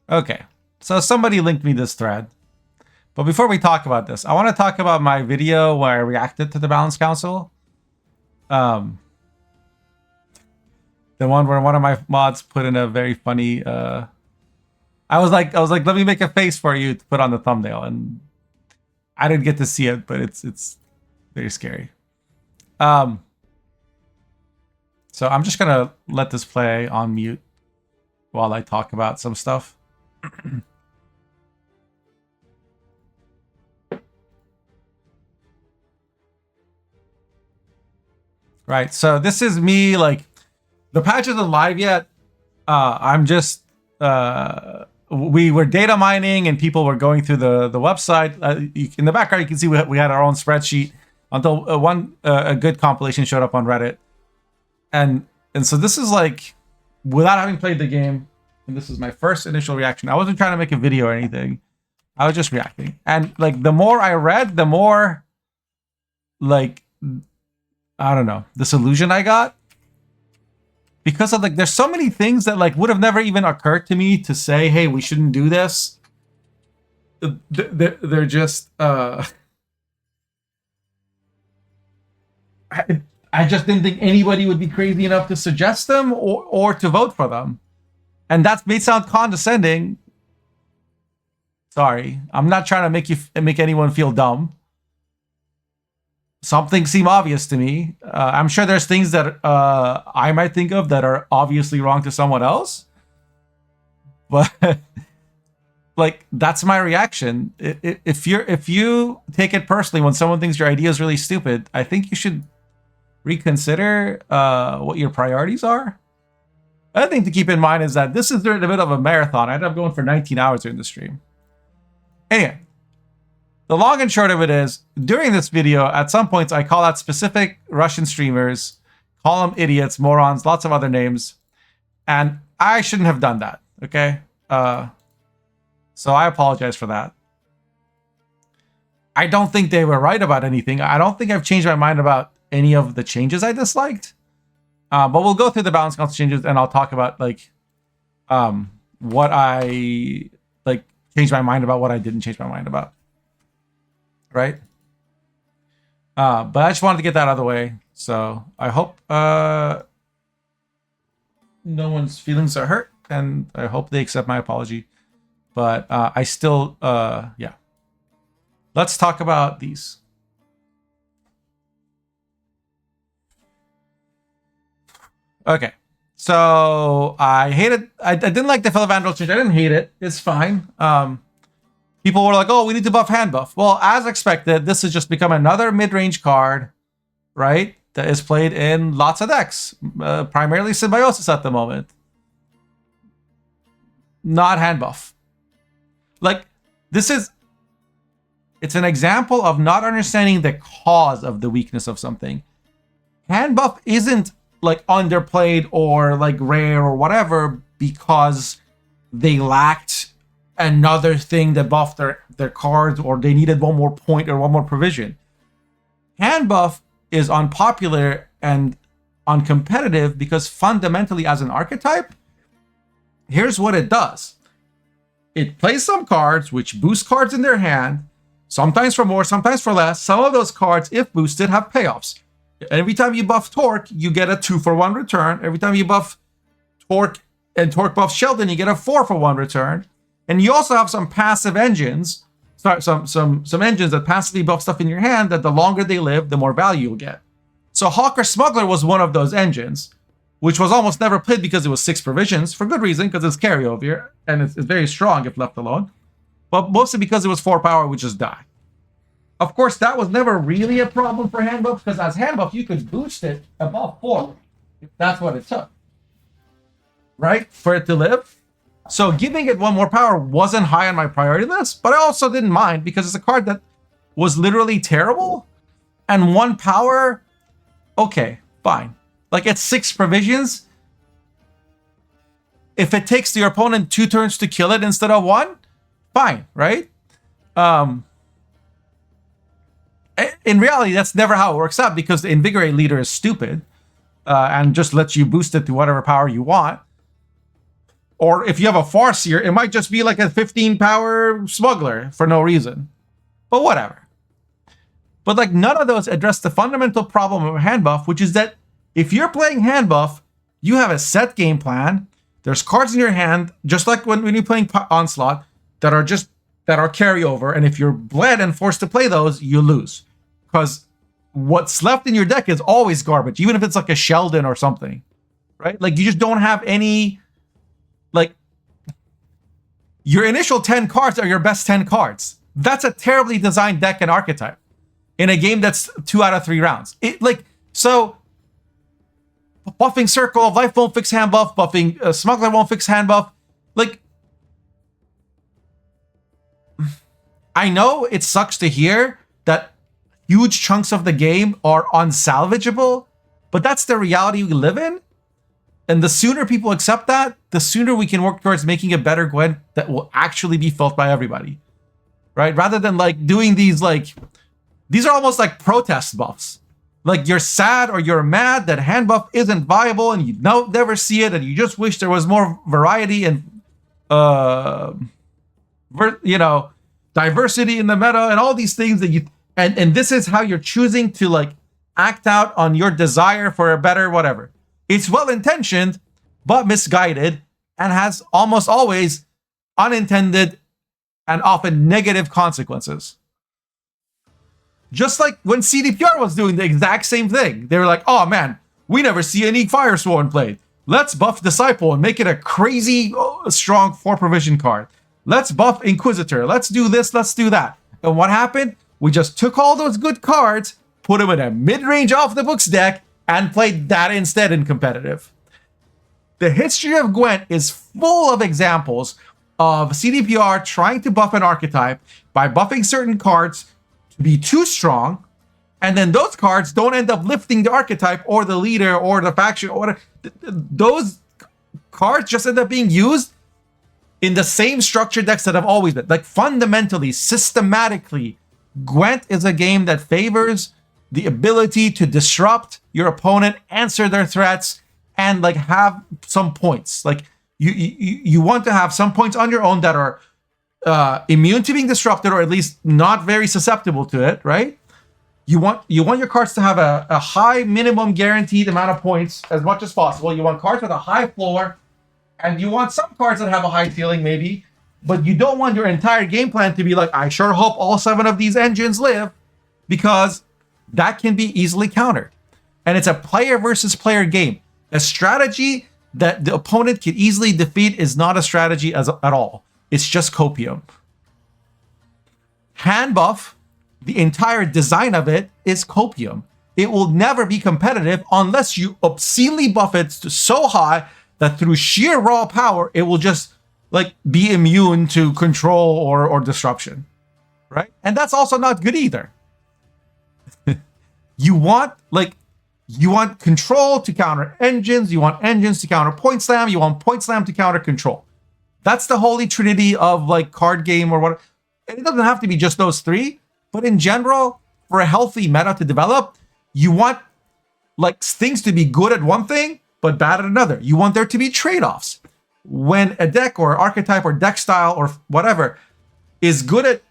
Okay, so somebody linked me this thread. But before we talk about this, I want to talk about my video where I reacted to the Balance Council. The one where one of my mods put in a very funny. I was like, let me make a face for you to put on the thumbnail, and I didn't get to see it, but it's very scary. So I'm just gonna let this play on mute while I talk about some stuff. Right, so this is me, like, the patch isn't live yet. I'm just, we were data mining and people were going through the website. In the background, you can see we had our own spreadsheet until a good compilation showed up on Reddit. And so this is like, without having played the game, and this is my first initial reaction. I wasn't trying to make a video or anything. I was just reacting. And like, the more I read, the more, like, I don't know, disillusion I got. Because of, like, there's so many things that, like, would have never even occurred to me to say, hey, we shouldn't do this. They're just, I just didn't think anybody would be crazy enough to suggest them or to vote for them. And that may sound condescending. Sorry, I'm not trying to make anyone feel dumb. Some things seem obvious to me. I'm sure there's things that I might think of that are obviously wrong to someone else. But like, that's my reaction. If you take it personally when someone thinks your idea is really stupid, I think you should reconsider what your priorities are. Another thing to keep in mind is that this is during a bit of a marathon. I ended up going for 19 hours during the stream. Anyway, the long and short of it is, during this video, at some points, I call out specific Russian streamers, call them idiots, morons, lots of other names, and I shouldn't have done that, okay? So I apologize for that. I don't think they were right about anything. I don't think I've changed my mind about any of the changes I disliked. But we'll go through the Balance Council changes, and I'll talk about, like, what I, like, changed my mind about, what I didn't change my mind about. Right? But I just wanted to get that out of the way. So I hope no one's feelings are hurt, and I hope they accept my apology. But I still, yeah. Let's talk about these. Okay. So I didn't like the Felivandrel change. I didn't hate it. It's fine. People were like, oh, we need to buff hand buff. Well, as expected, this has just become another mid-range card, right? That is played in lots of decks, primarily Symbiosis at the moment. Not hand buff. Like, it's an example of not understanding the cause of the weakness of something. Hand buff isn't like underplayed or like rare or whatever because they lacked another thing that buffed their cards, or they needed one more point or one more provision. Hand buff is unpopular and uncompetitive because fundamentally, as an archetype, here's what it does. It plays some cards which boost cards in their hand, sometimes for more, sometimes for less. Some of those cards, if boosted, have payoffs. Every time you buff Torque, you get a 2-for-1 return. Every time you buff Torque and Torque buff Sheldon, you get a 4-for-1 return. And you also have some passive engines, some engines that passively buff stuff in your hand that the longer they live, the more value you'll get. So Hawker Smuggler was one of those engines, which was almost never played because it was 6 provisions, for good reason, because it's carryover, and it's very strong if left alone. But mostly because it was 4 power, it would just die. Of course, that was never really a problem for hand buff, because as hand buff, you could boost it above 4, if that's what it took, right? For it to live. So giving it 1 more power wasn't high on my priority list, but I also didn't mind because it's a card that was literally terrible. And 1 power, okay, fine. Like, it's 6 provisions. If it takes your opponent 2 turns to kill it instead of 1, fine, right? In reality, that's never how it works out because the Invigorate leader is stupid and just lets you boost it to whatever power you want. Or if you have a Farseer, it might just be like a 15 power smuggler for no reason. But whatever. But like none of those address the fundamental problem of hand buff, which is that if you're playing hand buff, you have a set game plan. There's cards in your hand, just like when you're playing Onslaught, that are carryover. And if you're bled and forced to play those, you lose. Because what's left in your deck is always garbage, even if it's like a Sheldon or something. Right? Like you just don't have any, like, your initial 10 cards are your best 10 cards. That's a terribly designed deck and archetype in a game that's 2 out of 3 rounds. So buffing Circle of Life won't fix hand buff, buffing Smuggler won't fix hand buff. Like, I know it sucks to hear that huge chunks of the game are unsalvageable, but that's the reality we live in. And the sooner people accept that, the sooner we can work towards making a better Gwent that will actually be felt by everybody. Right? Rather than like doing these are almost like protest buffs. Like you're sad or you're mad that hand buff isn't viable and you never see it and you just wish there was more variety and diversity in the meta and all these things that and this is how you're choosing to like act out on your desire for a better whatever. It's well-intentioned, but misguided, and has almost always unintended and often negative consequences. Just like when CDPR was doing the exact same thing. They were like, oh man, we never see any Firesworn played. Let's buff Disciple and make it a crazy, strong 4 provision card. Let's buff Inquisitor. Let's do this, let's do that. And what happened? We just took all those good cards, put them in a mid-range off-the-books deck, and played that instead in competitive. The history of Gwent is full of examples of CDPR trying to buff an archetype by buffing certain cards to be too strong, and then those cards don't end up lifting the archetype or the leader or the faction or those cards just end up being used in the same structure decks that have always been. Like fundamentally, systematically, Gwent is a game that favors the ability to disrupt your opponent, answer their threats, and like have some points. Like you want to have some points on your own that are immune to being disrupted, or at least not very susceptible to it, right? You want your cards to have a high minimum guaranteed amount of points as much as possible. You want cards with a high floor, and you want some cards that have a high ceiling maybe, but you don't want your entire game plan to be like, I sure hope all 7 of these engines live, because that can be easily countered. And it's a player versus player game. A strategy that the opponent can easily defeat is not a strategy at all. It's just copium. Hand buff, the entire design of it is copium. It will never be competitive unless you obscenely buff it to so high that through sheer raw power, it will just like be immune to control or disruption, right? And that's also not good either. You want control to counter engines. You want engines to counter point slam. You want point slam to counter control. That's the holy trinity of like card game or what. It doesn't have to be just those 3, but in general, for a healthy meta to develop, you want like things to be good at one thing, but bad at another. You want there to be trade-offs. When a deck or archetype or deck style or whatever is good at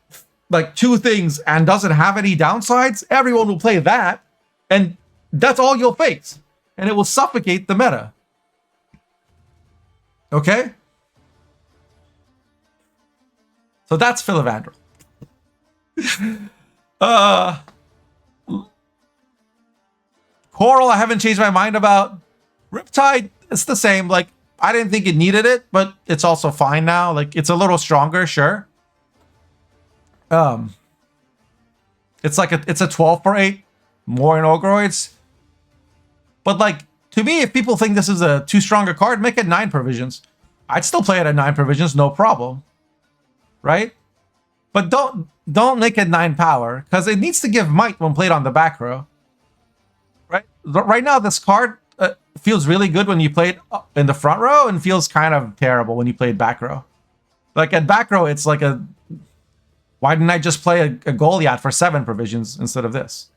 like 2 things and doesn't have any downsides, everyone will play that, and that's all you'll face, and it will suffocate the meta. Okay? So that's Philavandrel. Coral, I haven't changed my mind about. Riptide, it's the same. Like, I didn't think it needed it, but it's also fine now. Like, it's a little stronger, sure. It's a 12 for 8, more in Ogroids. But like, to me, if people think this is a too strong a card, make it 9 provisions. I'd still play it at 9 provisions, no problem. Right? But don't make it 9 power, because it needs to give might when played on the back row. Right? Right now, this card feels really good when you play it in the front row, and feels kind of terrible when you play it back row. Like at back row, it's like why didn't I just play a Goliath for 7 provisions instead of this?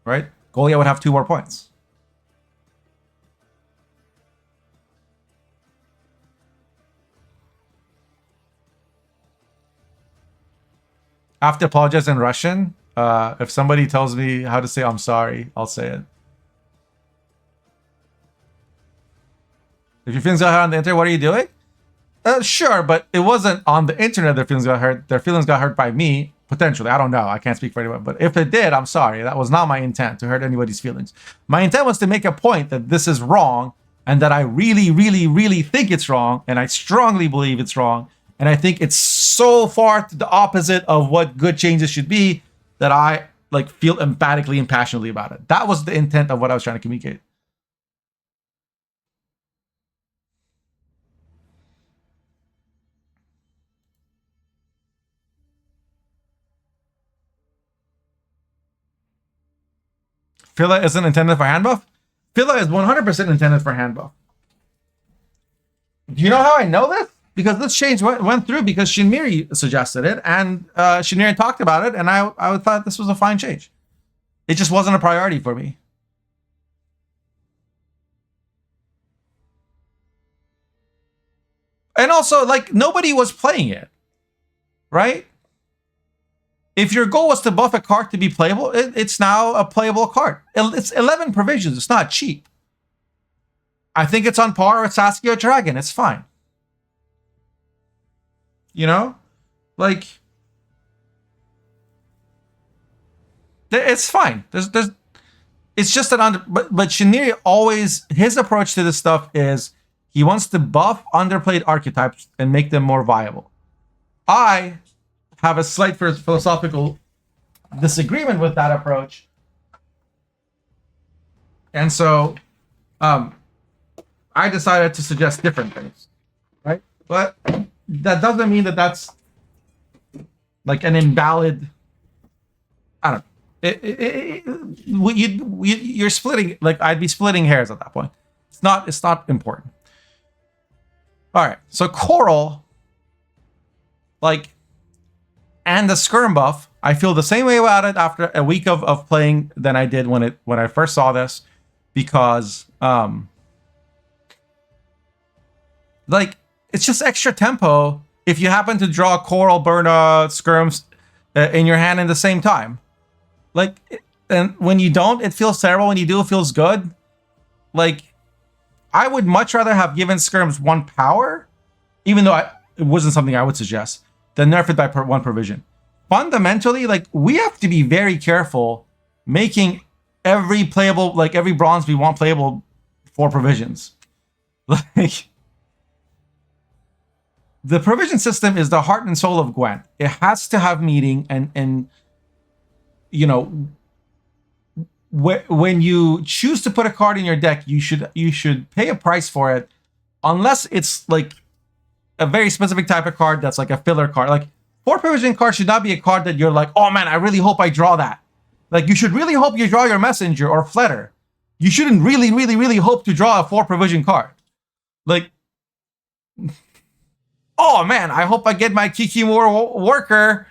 Right? Goliath would have 2 more points. I have to apologize in Russian. If somebody tells me how to say I'm sorry, I'll say it. If your feelings got hurt on the internet, what are you doing? Sure, but it wasn't on the internet their feelings got hurt. Their feelings got hurt by me, potentially. I don't know. I can't speak for anyone. But if it did, I'm sorry. That was not my intent to hurt anybody's feelings. My intent was to make a point that this is wrong and that I really, really, really think it's wrong. And I strongly believe it's wrong. And I think it's so far to the opposite of what good changes should be that I like feel emphatically and passionately about it. That was the intent of what I was trying to communicate. Filla isn't intended for hand buff? Filla is 100% intended for hand buff. Do you know how I know this? Because this change went through because Shinmiri suggested it, and Shinmiri talked about it, and I thought this was a fine change. It just wasn't a priority for me. And also, like, nobody was playing it, right? If your goal was to buff a card to be playable, it's now a playable card. It's 11 provisions. It's not cheap. I think it's on par with Saskia Dragon. It's fine. You know? Like, it's fine. It's just that but Shiniri always, his approach to this stuff is he wants to buff underplayed archetypes and make them more viable. I have a slight philosophical disagreement with that approach. And so I decided to suggest different things, right? But that doesn't mean that that's like an invalid, I don't know. You're splitting, like I'd be splitting hairs at that point. It's not important. All right, so Coral, like, and the skirm buff, I feel the same way about it after a week of playing than I did when I first saw this, because like it's just extra tempo if you happen to draw Coral, Burna, skirms in your hand at the same time. Like, and when you don't, it feels terrible. When you do, it feels good. Like, I would much rather have given skirms 1 power, even though it wasn't something I would suggest, than nerf it by 1 provision. Fundamentally, like, we have to be very careful making every playable, like every bronze we want playable 4 provisions. Like, the provision system is the heart and soul of Gwent. It has to have meaning, and you know, when you choose to put a card in your deck, you should pay a price for it, unless it's like a very specific type of card that's like a filler card. Like, 4 provision card should not be a card that you're like, oh man, I really hope I draw that. Like, you should really hope you draw your messenger or fletter. You shouldn't really, really, really hope to draw a 4 provision card. Like, oh man, I hope I get my Kikimura worker.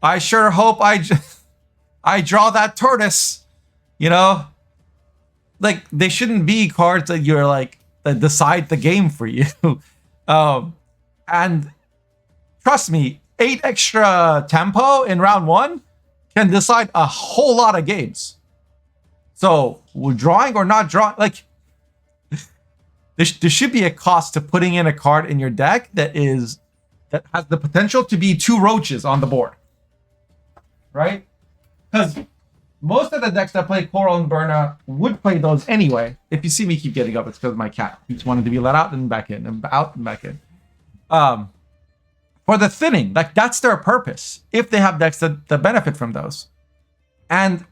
I sure hope I draw that tortoise. You know? Like, they shouldn't be cards that you're like, that decide the game for you. And trust me, 8 extra tempo in round 1 can decide a whole lot of games. So, drawing or not drawing, like, there should be a cost to putting in a card in your deck that has the potential to be 2 roaches on the board, right? Because most of the decks that play Coral and Burna would play those anyway. If you see me keep getting up, it's because my cat keeps wanting to be let out and back in, and out and back in. For the thinning, like, that's their purpose, if they have decks that benefit from those. And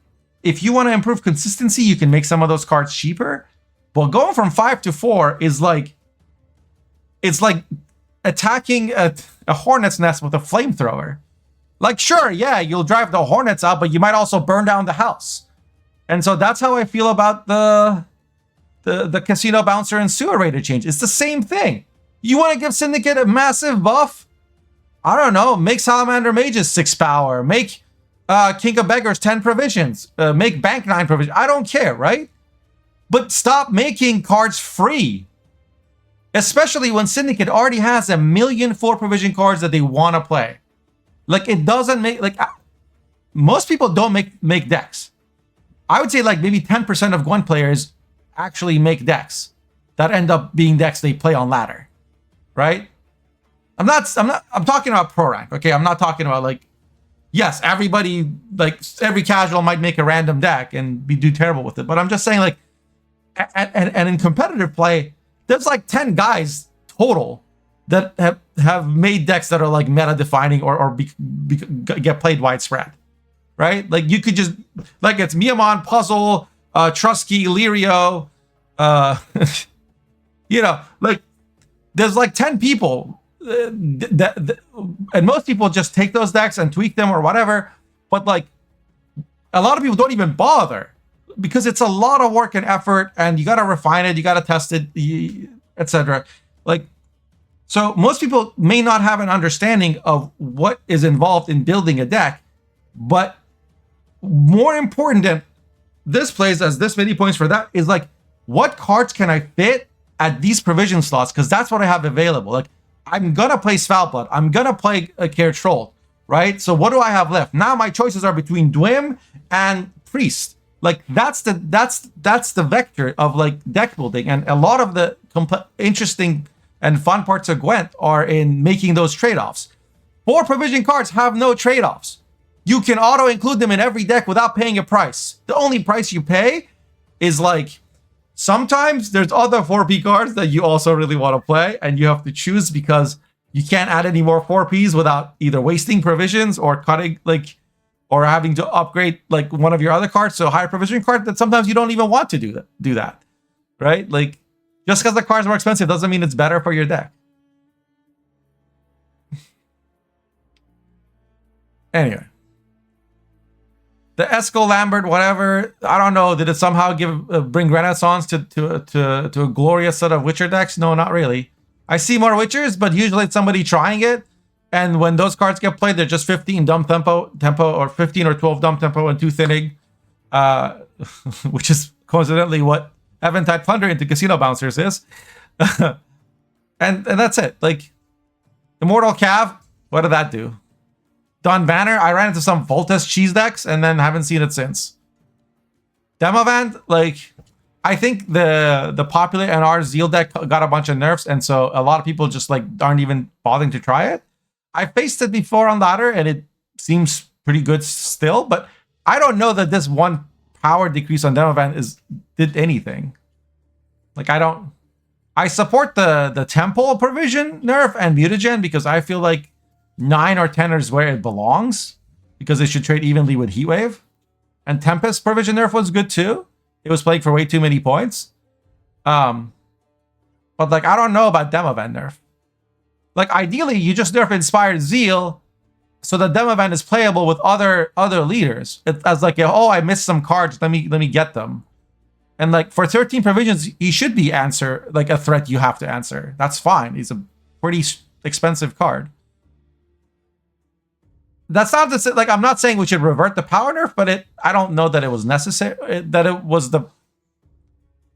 if you want to improve consistency, you can make some of those cards cheaper. But going from 5 to 4 is like, it's like attacking a hornet's nest with a flamethrower. Like, sure, yeah, you'll drive the hornets out, but you might also burn down the house. And so that's how I feel about the casino bouncer and sewer rated change. It's the same thing. You want to give Syndicate a massive buff? I don't know. Make Salamander Mages 6 power. Make King of Beggars 10 provisions. Make Bank 9 provisions. I don't care, right? But stop making cards free. Especially when Syndicate already has a million 4 provision cards that they want to play. Like it doesn't make like most people don't make decks. I would say like maybe 10% of Gwent players actually make decks that end up being decks they play on ladder, right? I'm talking about pro rank, okay? I'm not talking about like, yes, everybody, like every casual might make a random deck and do terrible with it, but I'm just saying like, and in competitive play, there's like 10 guys total that have made decks that are like meta defining or get played widespread, right? Like you could just like it's Miamon, Puzzle, Trusky, Lirio, you know, like there's like 10 people that and most people just take those decks and tweak them or whatever, but like a lot of people don't even bother because it's a lot of work and effort and you got to refine it, you got to test it, etc. Like, so most people may not have an understanding of what is involved in building a deck, but more important than this plays as this many points for that is like, what cards can I fit at these provision slots? Because that's what I have available. Like, I'm gonna play Svalbard, I'm gonna play a Care Troll, right? So what do I have left? Now my choices are between Dwim and Priest. Like that's the vector of like deck building, and a lot of the interesting and fun parts of Gwent are in making those trade-offs. 4 provision cards have no trade-offs. You can auto include them in every deck without paying a price. The only price you pay is like sometimes there's other 4P cards that you also really want to play, and you have to choose because you can't add any more 4Ps without either wasting provisions or cutting like or having to upgrade like one of your other cards to a higher provision card that sometimes you don't even want to do that, right? Like just because the card's more expensive doesn't mean it's better for your deck. Anyway, the Esco Lambert, whatever, I don't know. Did it somehow bring Renaissance to a glorious set of Witcher decks? No, not really. I see more Witchers, but usually it's somebody trying it. And when those cards get played, they're just 15 dumb tempo, or 15 or 12 dumb tempo and 2 thinning, which is coincidentally what Eventide Plunder into Casino Bouncers is. and that's it. Like, Immortal Cav, what did that do? Dawn Banner, I ran into some Voltes cheese decks and then haven't seen it since. Demavant, like, I think the popular NR Zeal deck got a bunch of nerfs, and so a lot of people just like aren't even bothering to try it. I faced it before on ladder and it seems pretty good still, but I don't know that this one power decrease on Demavant did anything. Like I support the Temple provision nerf and mutagen because I feel like 9 or 10 is where it belongs because it should trade evenly with Heatwave. And Tempest provision nerf was good too. It was playing for way too many points. But like I don't know about Demavant nerf. Like ideally, you just nerf Inspired Zeal so that Demavant is playable with other leaders. As like, oh, I missed some cards. Let me get them. And like for 13 provisions, he should be like a threat you have to answer. That's fine. He's a pretty expensive card. That's not to say, like, I'm not saying we should revert the power nerf, but I don't know that it was necessary. That it was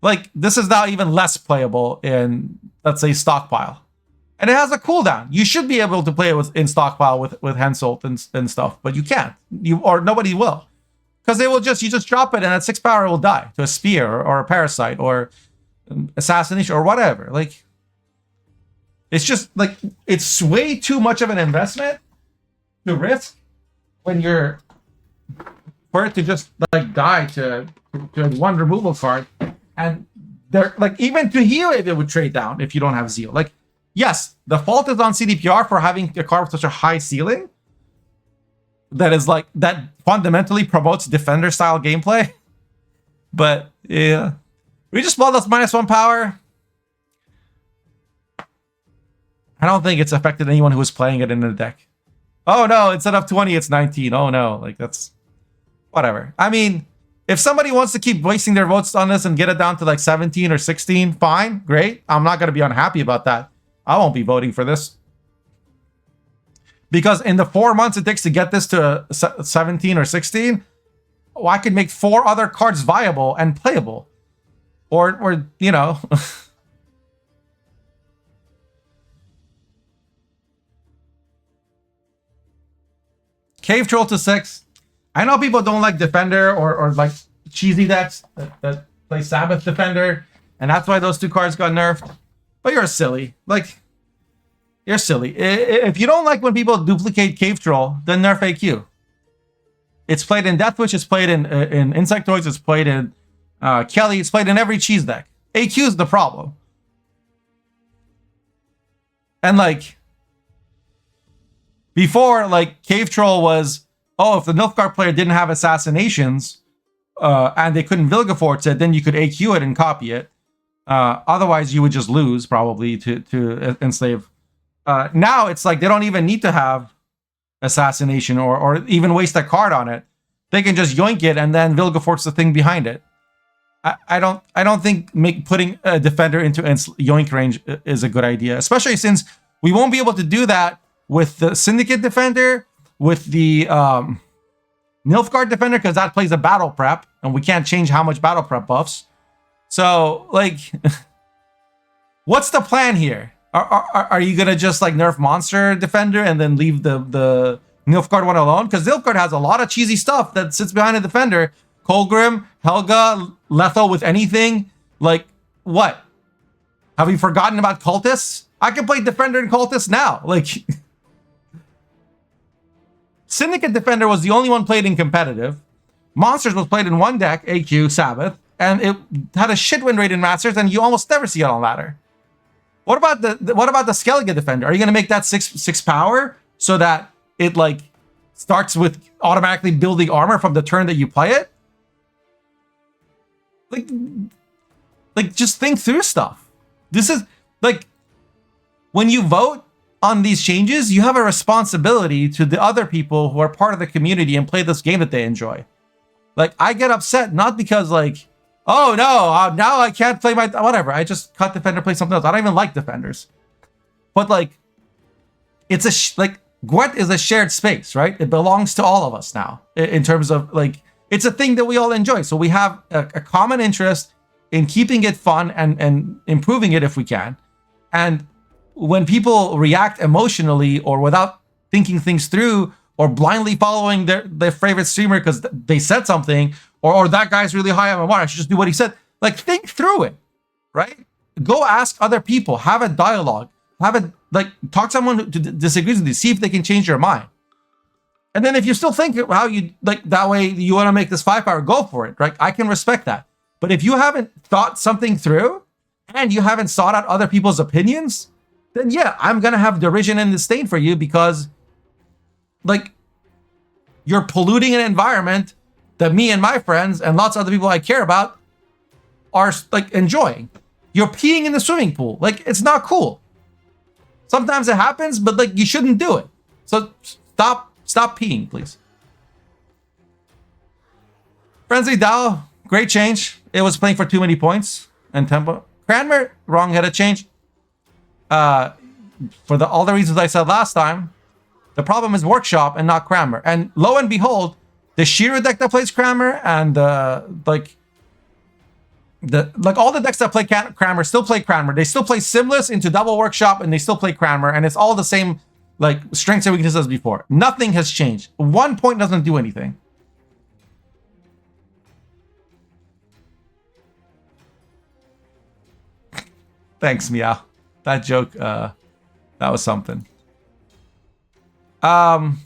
like this is now even less playable in, let's say, Stockpile. And it has a cooldown. You should be able to play it in Stockpile with Henselt and stuff, but you can't. Or nobody will. Because you just drop it and at 6 power it will die to a spear or a parasite or assassination or whatever. Like, it's just like, it's way too much of an investment to risk when for it to just like die to one removal card. And they're like, even to heal it would trade down if you don't have Zeal. Like, yes, the fault is on CDPR for having a card with such a high ceiling that fundamentally promotes defender style gameplay. But yeah, we just blood us -1 power. I don't think it's affected anyone who was playing it in the deck. Oh no, instead of 20, it's 19. Oh no, like that's whatever. I mean, if somebody wants to keep wasting their votes on this and get it down to like 17 or 16, fine, great. I'm not going to be unhappy about that. I won't be voting for this. Because in the 4 months it takes to get this to 17 or 16, I could make 4 other cards viable and playable. Or you know. Cave Troll to 6. I know people don't like Defender or like cheesy decks that play Sabbath Defender, and that's why those 2 cards got nerfed. But you're silly. Like, you're silly. If you don't like when people duplicate Cave Troll, then nerf AQ. It's played in Deathwish, it's played in Insectoids, it's played in Kelly, it's played in every cheese deck. AQ is the problem. And like, before, like, Cave Troll was, oh, if the Nilfgaard player didn't have assassinations and they couldn't Vilgefortz it, then you could AQ it and copy it. Otherwise, you would just lose, probably, to enslave. Now, it's like they don't even need to have assassination or even waste a card on it. They can just yoink it and then Vilgefortz the thing behind it. I don't think putting a defender into yoink range is a good idea, especially since we won't be able to do that with the Syndicate Defender, with the Nilfgaard Defender, because that plays a battle prep, and we can't change how much battle prep buffs. So, like, what's the plan here? Are you gonna just like nerf Monster Defender and then leave the Nilfgaard one alone? Because Nilfgaard has a lot of cheesy stuff that sits behind a Defender. Colgrim, Helga, Lethal with anything. Like, what? Have you forgotten about Cultists? I can play Defender and Cultist now. Like, Syndicate Defender was the only one played in competitive. Monsters was played in one deck, AQ, Sabbath, and it had a shit win rate in Masters, and you almost never see it on ladder. What about the Skellige Defender? Are you gonna make that six power so that it like starts with automatically building armor from the turn that you play it? Like just think through stuff. This is like, when you vote on these changes, you have a responsibility to the other people who are part of the community and play this game that they enjoy. Like, I get upset not because like, oh no, now I can't play my whatever. I just cut Defender, play something else. I don't even like Defenders. But like, it's like Gwent is a shared space, right? It belongs to all of us now in terms of like, it's a thing that we all enjoy. So we have a common interest in keeping it fun and improving it if we can. And when people react emotionally or without thinking things through or blindly following their favorite streamer because they said something, or that guy's really high on MMR, I should just do what he said. Like, think through it, right? Go ask other people, have a dialogue, talk to someone who disagrees with you, see if they can change your mind. And then if you still think how you, like, that way you want to make this 5-power, go for it, right? I can respect that. But if you haven't thought something through and you haven't sought out other people's opinions, then yeah, I'm going to have derision and disdain for you because, like, you're polluting an environment that me and my friends and lots of other people I care about are, like, enjoying. You're peeing in the swimming pool. Like, it's not cool. Sometimes it happens, but, like, you shouldn't do it. So stop peeing, please. Frenzy Dao, great change. It was playing for too many points and tempo. Cranmer, wrong-headed change. For all the reasons I said last time, the problem is Workshop and not Cranmer. And lo and behold, the Shira deck that plays Cranmer and all the decks that play Cranmer still play Cranmer. They still play Simless into Double Workshop and they still play Cranmer, and it's all the same like strengths and weaknesses as before. Nothing has changed. 1 point doesn't do anything. Thanks, Meow. That joke, that was something. Vilda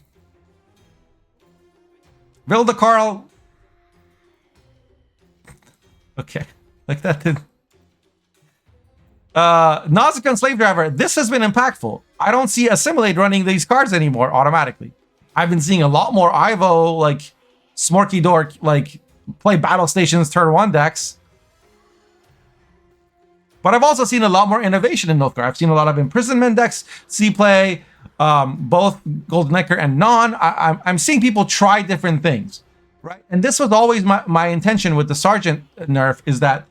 Carl. Okay. Like that did. Nausicaa and Slave Driver. This has been impactful. I don't see Assimilate running these cards anymore automatically. I've been seeing a lot more Ivo, like, Smorky Dork, like, play Battle Stations turn 1 decks. But I've also seen a lot more innovation in Nilfgaard. I've seen a lot of Imprisonment decks see play, both Golden Necker and Non. I'm seeing people try different things, right? And this was always my intention with the Sergeant nerf, is that,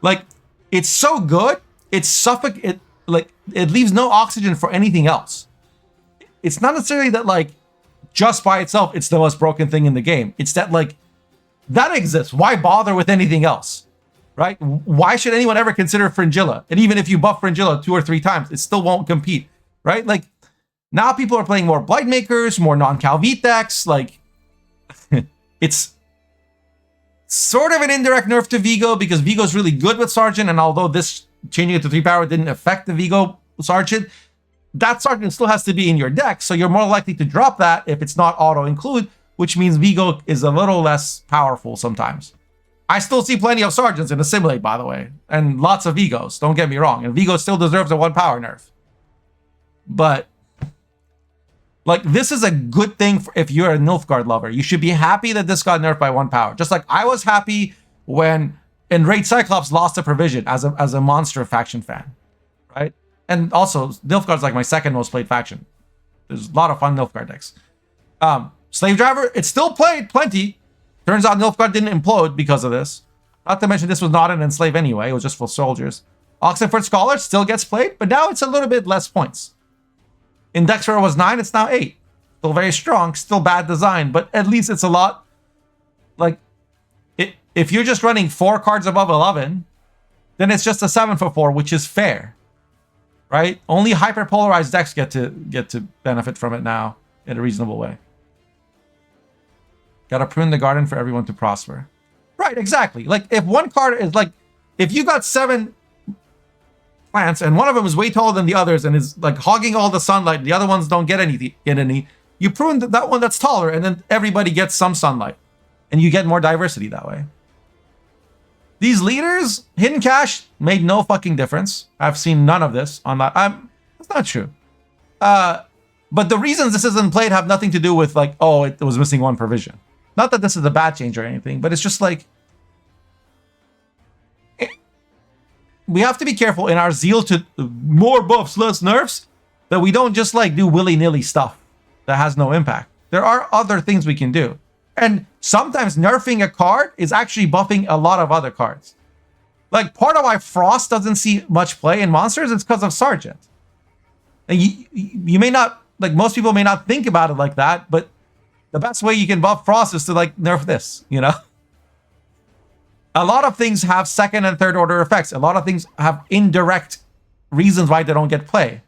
like, it's so good, it leaves no oxygen for anything else. It's not necessarily that, like, just by itself, it's the most broken thing in the game. It's that, like, that exists. Why bother with anything else? Right? Why should anyone ever consider Fringilla? And even if you buff Fringilla 2 or 3 times, it still won't compete, right? Like, Now people are playing more Blightmakers, more non-Calvite decks. Like, it's sort of an indirect nerf to Vigo because Vigo's really good with Sergeant, and although this changing it to 3 power didn't affect the Vigo Sergeant, that Sergeant still has to be in your deck, so you're more likely to drop that if it's not auto-include, which means Vigo is a little less powerful sometimes. I still see plenty of Sergeants in Assimilate, by the way, and lots of Vigos, don't get me wrong, and Vigo still deserves a 1 power nerf. But, like, this is a good thing if you're a Nilfgaard lover. You should be happy that this got nerfed by 1 power. Just like I was happy when Enraged Cyclops lost a provision as a monster faction fan, right? And also, Nilfgaard's like my second most played faction. There's a lot of fun Nilfgaard decks. Slave Driver, it's still played plenty. Turns out Nilfgaard didn't implode because of this. Not to mention this was not an enslave anyway. It was just for soldiers. Oxenford Scholar still gets played, but now it's a little bit less points. In decks where it was 9, it's now 8. Still very strong, still bad design, but at least it's a lot. Like, if you're just running 4 cards above 11, then it's just a 7 for 4, which is fair. Right? Only hyperpolarized decks get to benefit from it now in a reasonable way. Gotta prune the garden for everyone to prosper. Right, exactly. Like, if one card is like, if you got 7 plants and one of them is way taller than the others and is like hogging all the sunlight, the other ones don't get any, you prune that one that's taller and then everybody gets some sunlight. And you get more diversity that way. These leaders, Hidden Cache, made no fucking difference. I've seen none of this on that. That's not true. But the reasons this isn't played have nothing to do with like, oh, it was missing 1 provision. Not that this is a bad change or anything, but it's just like, we have to be careful in our zeal to more buffs, less nerfs, that we don't just like do willy-nilly stuff that has no impact. There are other things we can do. And sometimes nerfing a card is actually buffing a lot of other cards. Like, part of why Frost doesn't see much play in monsters is because of Sergeant. And you may not, like, most people may not think about it like that, but the best way you can buff Frost is to, like, nerf this, you know? A lot of things have second and third order effects. A lot of things have indirect reasons why they don't get play.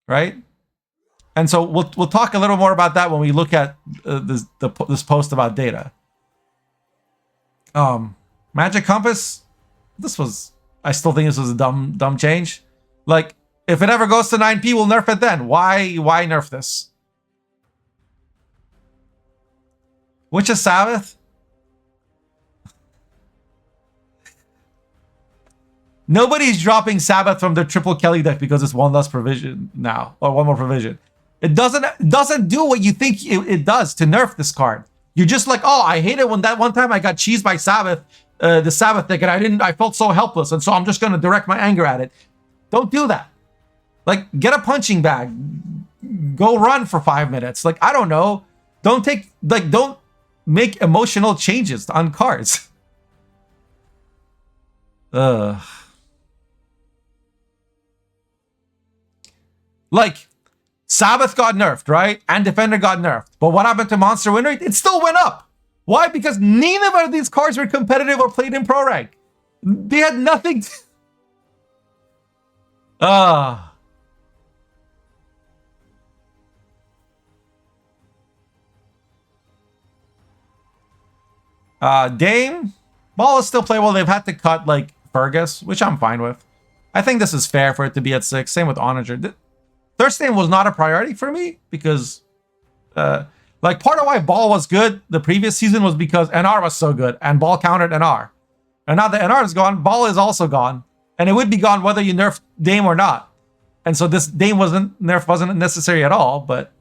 Right? And so we'll talk a little more about that when we look at this post about data. Magic Compass, I still think this was a dumb change. Like, if it ever goes to 9p, we'll nerf it then. Why nerf this? Witch of Sabbath? Nobody's dropping Sabbath from their triple Kelly deck because it's 1 less provision now, or 1 more provision. It doesn't do what you think it does to nerf this card. You're just like, oh, I hate it when that one time I got cheesed by Sabbath, the Sabbath deck, and I felt so helpless, and so I'm just gonna direct my anger at it. Don't do that. Like, get a punching bag. Go run for 5 minutes. Like, I don't know. Don't make emotional changes on cards. Like, Sabbath got nerfed, right? And Defender got nerfed. But what happened to Monster win rate? It still went up. Why? Because neither of these cards were competitive or played in pro rank. They had nothing to... Dame, Ball is still playable. They've had to cut, like, Fergus, which I'm fine with. I think this is fair for it to be at 6. Same with Onager. Thirstane was not a priority for me because, like, part of why Ball was good the previous season was because NR was so good and Ball countered NR. And now that NR is gone, Ball is also gone. And it would be gone whether you nerf Dame or not. And so this Dame nerf wasn't necessary at all, but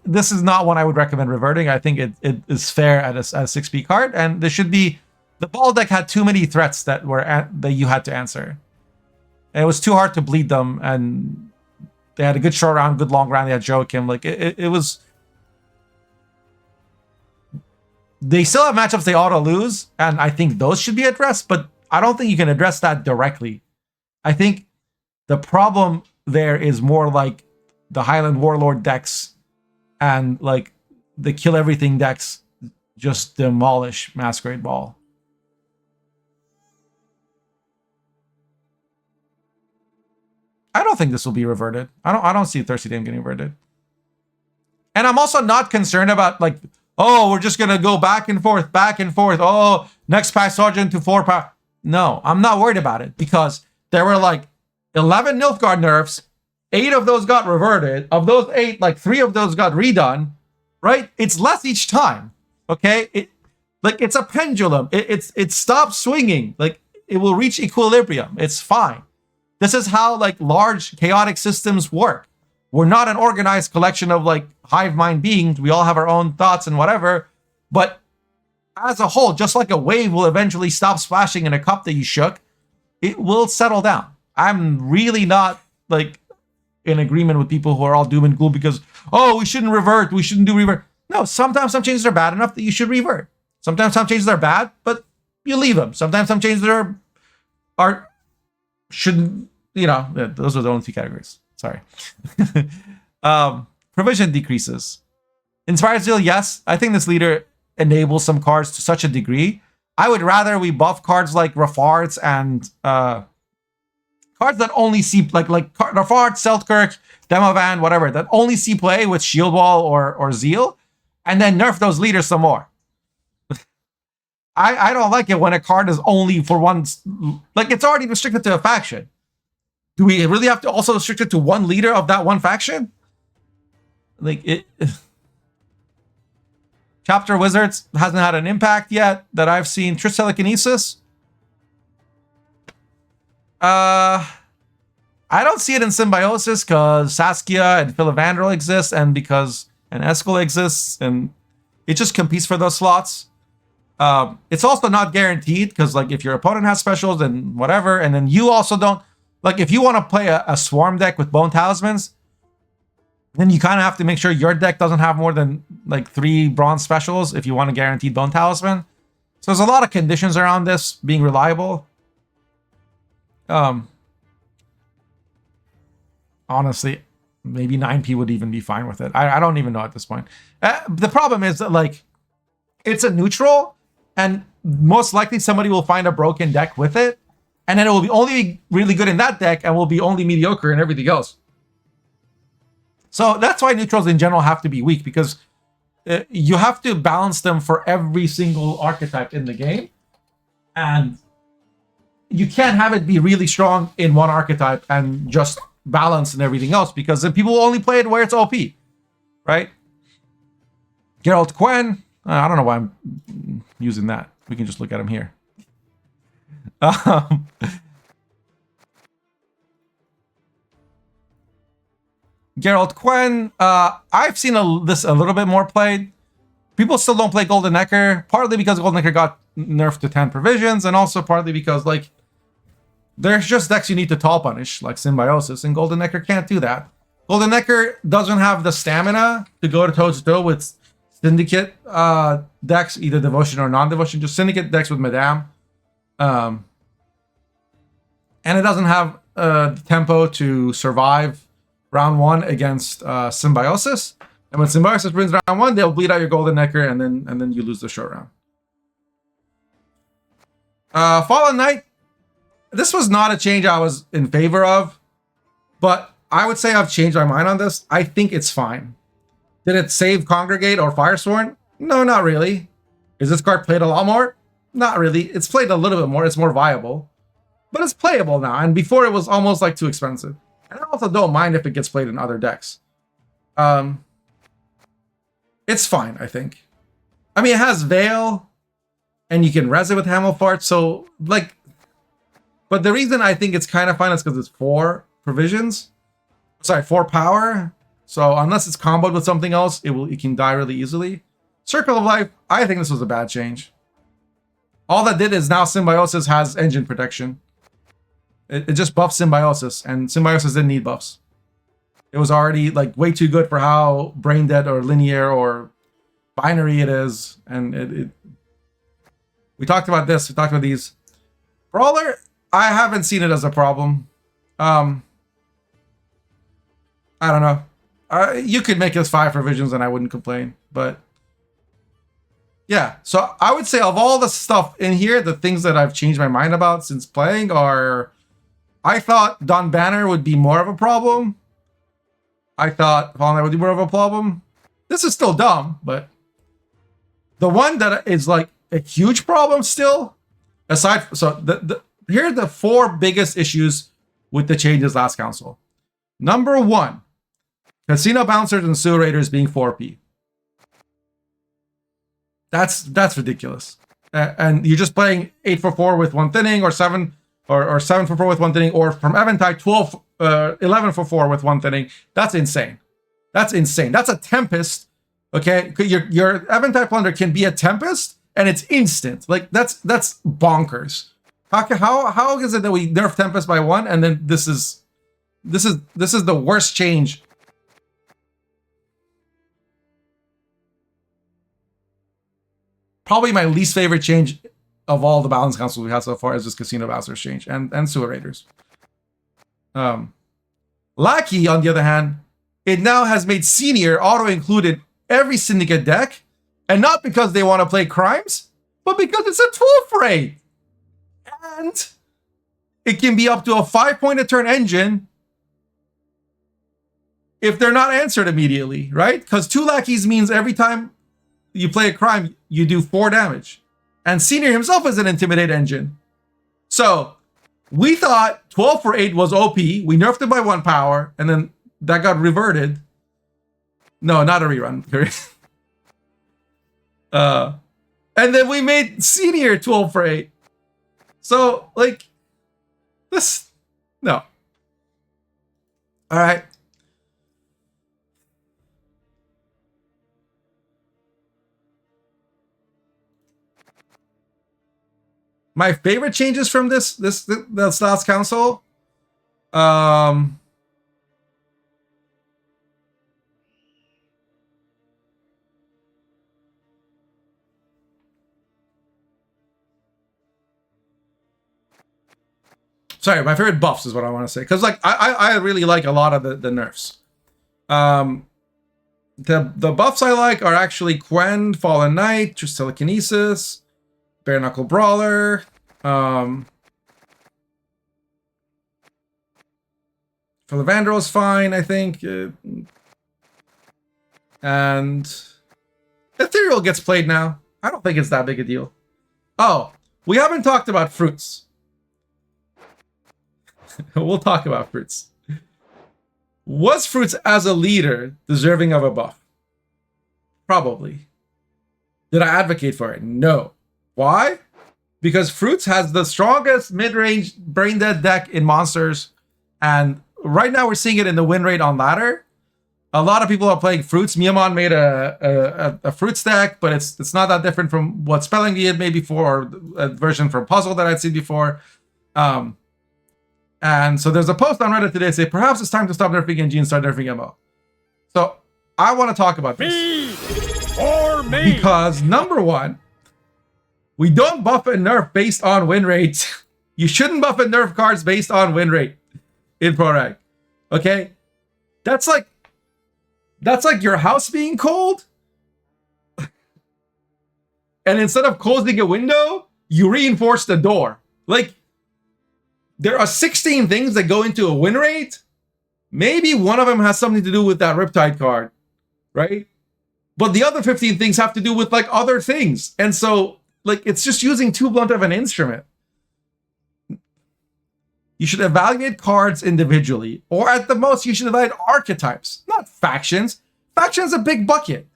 this is not one I would recommend reverting. I think it is fair at a 6p card, and there should be... The Ball deck had too many threats that you had to answer. And it was too hard to bleed them, and they had a good short round, good long round. They had Joachim. Like, it was... They still have matchups they ought to lose, and I think those should be addressed, but I don't think you can address that directly. I think the problem there is more like the Highland Warlord decks and, like, the Kill Everything decks just demolish Masquerade Ball. I don't think this will be reverted. I don't see Thirsty Dame getting reverted. And I'm also not concerned about like, oh, we're just gonna go back and forth. Oh, next patch Sergeant to 4 power. No, I'm not worried about it because there were like 11 Nilfgaard nerfs. 8 of those got reverted. Of those 8, like 3 of those got redone. Right? It's less each time. Okay? It's a pendulum. It stops swinging. Like it will reach equilibrium. It's fine. This is how like large chaotic systems work. We're not an organized collection of like hive mind beings. We all have our own thoughts and whatever. But as a whole, just like a wave will eventually stop splashing in a cup that you shook, it will settle down. I'm really not like in agreement with people who are all doom and gloom because, oh, we shouldn't revert. We shouldn't do revert. No, sometimes some changes are bad enough that you should revert. Sometimes some changes are bad, but you leave them. Sometimes some changes shouldn't, those are the only 2 categories. Sorry. Provision decreases. Inspired Zeal, yes. I think this leader enables some cards to such a degree. I would rather we buff cards like Rafarts and cards that only see like Rafart, Seltkirk, Demovan, whatever, that only see play with Shield Wall or Zeal, and then nerf those leaders some more. I don't like it when a card is only for one, like it's already restricted to a faction. Do we really have to also restrict it to one leader of that one faction? Like it. Chapter Wizards hasn't had an impact yet that I've seen. Triss Telekinesis. I don't see it in Symbiosis because Saskia and Philavandrel exist and Eskel exists and it just competes for those slots. It's also not guaranteed because like if your opponent has specials and whatever, and then you also don't, like if you want to play a swarm deck with Bone Talismans, then you kind of have to make sure your deck doesn't have more than like 3 bronze specials if you want a guaranteed Bone Talisman. So there's a lot of conditions around this being reliable. Honestly, maybe 9p would even be fine with it. I don't even know at this point. The problem is that like it's a neutral and most likely somebody will find a broken deck with it. And then it will be only really good in that deck and will be only mediocre in everything else. So that's why neutrals in general have to be weak because you have to balance them for every single archetype in the game. And you can't have it be really strong in one archetype and just balance in everything else because then people will only play it where it's OP, right? Geralt Quen, I don't know why I'm using that. We can just look at him here. Geralt Quen, I've seen this a little bit more played. People still don't play Golden Necker, partly because Golden Necker got nerfed to 10 provisions, and also partly because like there's just decks you need to tall punish, like Symbiosis, and Golden Necker can't do that. Golden Necker doesn't have the stamina to go toe-to-toe with Syndicate decks, either Devotion or non-Devotion, just Syndicate decks with Madame. And it doesn't have the tempo to survive round 1 against Symbiosis. And when Symbiosis wins round 1, they'll bleed out your Golden Necker, and then you lose the short round. Fallen Knight. This was not a change I was in favor of, but I would say I've changed my mind on this. I think it's fine. Did it save Congregate or Firesworn? No, not really. Is this card played a lot more? Not really. It's played a little bit more. It's more viable. But it's playable now, and before it was almost like too expensive. And I also don't mind if it gets played in other decks. It's fine, I think. I mean, it has Veil, and you can res it with Hamilfart, so, like... But the reason I think it's kind of fine is because it's 4 provisions. Sorry, 4 power. So unless it's comboed with something else, it can die really easily. Circle of Life, I think this was a bad change. All that did is now Symbiosis has engine protection. It just buffs Symbiosis, and Symbiosis didn't need buffs. It was already like way too good for how brain dead or linear or binary it is. And we talked about this, we talked about these. Brawler, I haven't seen it as a problem. I don't know. You could make this 5 provisions and I wouldn't complain, but yeah. So I would say of all the stuff in here, the things that I've changed my mind about since playing are, I thought Dawn Banner would be more of a problem. I thought Fallen Knight would be more of a problem. This is still dumb, but the one that is like a huge problem still, aside from, so here are the 4 biggest issues with the changes last council. Number 1, casino bouncers and sewer raiders being 4p. That's ridiculous. And you're just playing 8 for 4 with 1 thinning, or 7 or 7 for 4 with 1 thinning, or from Eventide 11 for 4 with 1 thinning. That's insane. That's insane. That's a Tempest. Okay, your Eventide Plunder can be a Tempest, and it's instant. Like that's bonkers. How is it that we nerf Tempest by 1, and then this is the worst change? Probably my least favorite change of all the balance councils we had so far is this Casino Bouncers change and Sewer Raiders. Lackey, on the other hand, it now has made Senior auto-included every Syndicate deck, and not because they want to play crimes, but because it's a 12 for 8. And it can be up to a 5-point a turn engine if they're not answered immediately, right? Because 2 lackeys means every time you play a crime, you do 4 damage. And Senior himself is an Intimidate engine. So we thought 12 for 8 was OP. We nerfed it by 1 power, and then that got reverted. No, not a rerun. And then we made Senior 12 for 8. So, like, this, no. All right. My favorite changes from this last council, sorry, my favorite buffs is what I want to say, because like I really like a lot of the nerfs. The buffs I like are actually Gwent, Fallen Knight, just Telekinesis, Bare Knuckle Brawler, Philavandro is fine, I think, and Ethereal gets played now. I don't think it's that big a deal. Oh, we haven't talked about fruits. We'll talk about fruits. Was fruits as a leader deserving of a buff? Probably. Did I advocate for it? No. Why? Because fruits has the strongest mid-range brain dead deck in monsters, and right now we're seeing it in the win rate on ladder. A lot of people are playing fruits. Miamon made a fruits deck, but it's not that different from what Spelling Bee had made before, or a version from Puzzle that I'd seen before. And so there's a post on Reddit today say perhaps it's time to stop nerfing NG and start nerfing MO. So I want to talk about this. Me. Because number 1, we don't buff and nerf based on win rate. You shouldn't buff and nerf cards based on win rate in Pro Rag. Okay? That's like your house being cold. And instead of closing a window, you reinforce the door. Like, there are 16 things that go into a win rate. Maybe one of them has something to do with that Riptide card, right? But the other 15 things have to do with like other things. And so, like, it's just using too blunt of an instrument. You should evaluate cards individually, or at the most, you should evaluate archetypes, not factions. Factions a big bucket.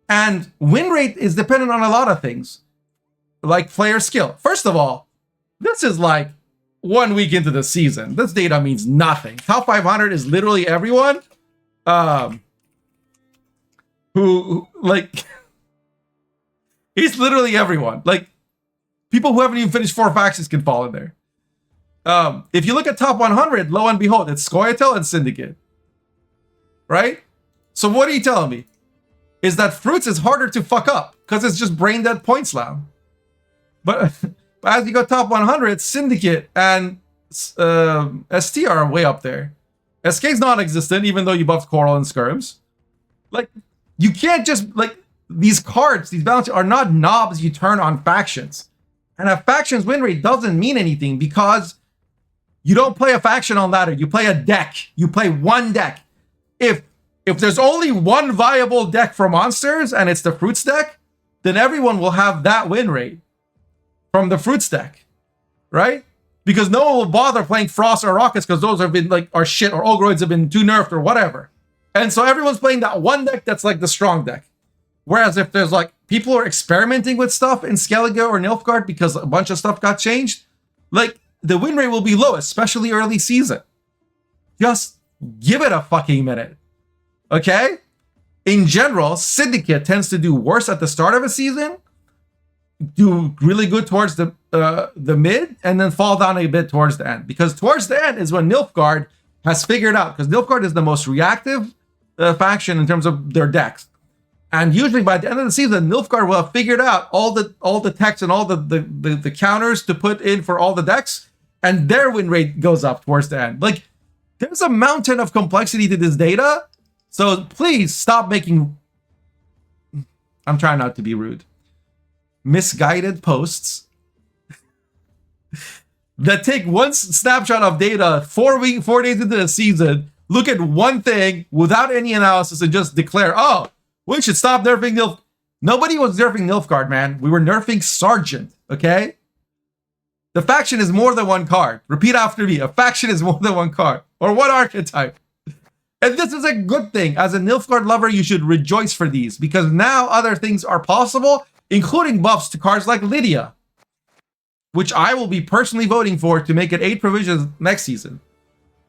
And win rate is dependent on a lot of things, like player skill. First of all, this is like 1 week into the season. This data means nothing. Top 500 is literally everyone who like, it's literally everyone. Like, people who haven't even finished 4 factions can fall in there. If you look at top 100, lo and behold, it's scoia'tael and Syndicate. Right? So what are you telling me? Is that Fruits is harder to fuck up because it's just brain dead point slam. But as you go top 100, Syndicate and ST are way up there. SK is non-existent, even though you buffed Coral and Skirms. Like, you can't just, like, these cards, these balances are not knobs you turn on factions. And a faction's win rate doesn't mean anything because You don't play a faction on ladder. You play a deck. You play one deck. If there's only one viable deck for monsters and it's the fruits deck, then everyone will have that win rate from the fruits deck, right? Because no one will bother playing Frost or Rockets because those have been like, are shit, or Ogroids have been too nerfed or whatever. And so everyone's playing that one deck that's like the strong deck. Whereas if there's like, people are experimenting with stuff in Skellige or Nilfgaard because a bunch of stuff got changed, like the win rate will be low, especially early season. Just give it a fucking minute. Okay? In general, Syndicate tends to do worse at the start of a season, do really good towards the mid, and then fall down a bit towards the end. Because towards the end is when Nilfgaard has figured out, because Nilfgaard is the most reactive faction in terms of their decks. And usually by the end of the season, Nilfgaard will have figured out all the techs and all the counters to put in for all the decks, and their win rate goes up towards the end. Like, there's a mountain of complexity to this data, so please stop making, I'm trying not to be rude, misguided posts that take one snapshot of data 4 days into the season, look at one thing without any analysis and just declare, oh, we should stop nerfing Nilfgaard. Nobody was nerfing Nilfgaard, man. We were nerfing Sergeant, okay? The faction is more than one card. Repeat after me. A faction is more than one card or one archetype. And this is a good thing. As a Nilfgaard lover, you should rejoice for these because now other things are possible, including buffs to cards like Lydia, which I will be personally voting for to make it 8 provisions next season.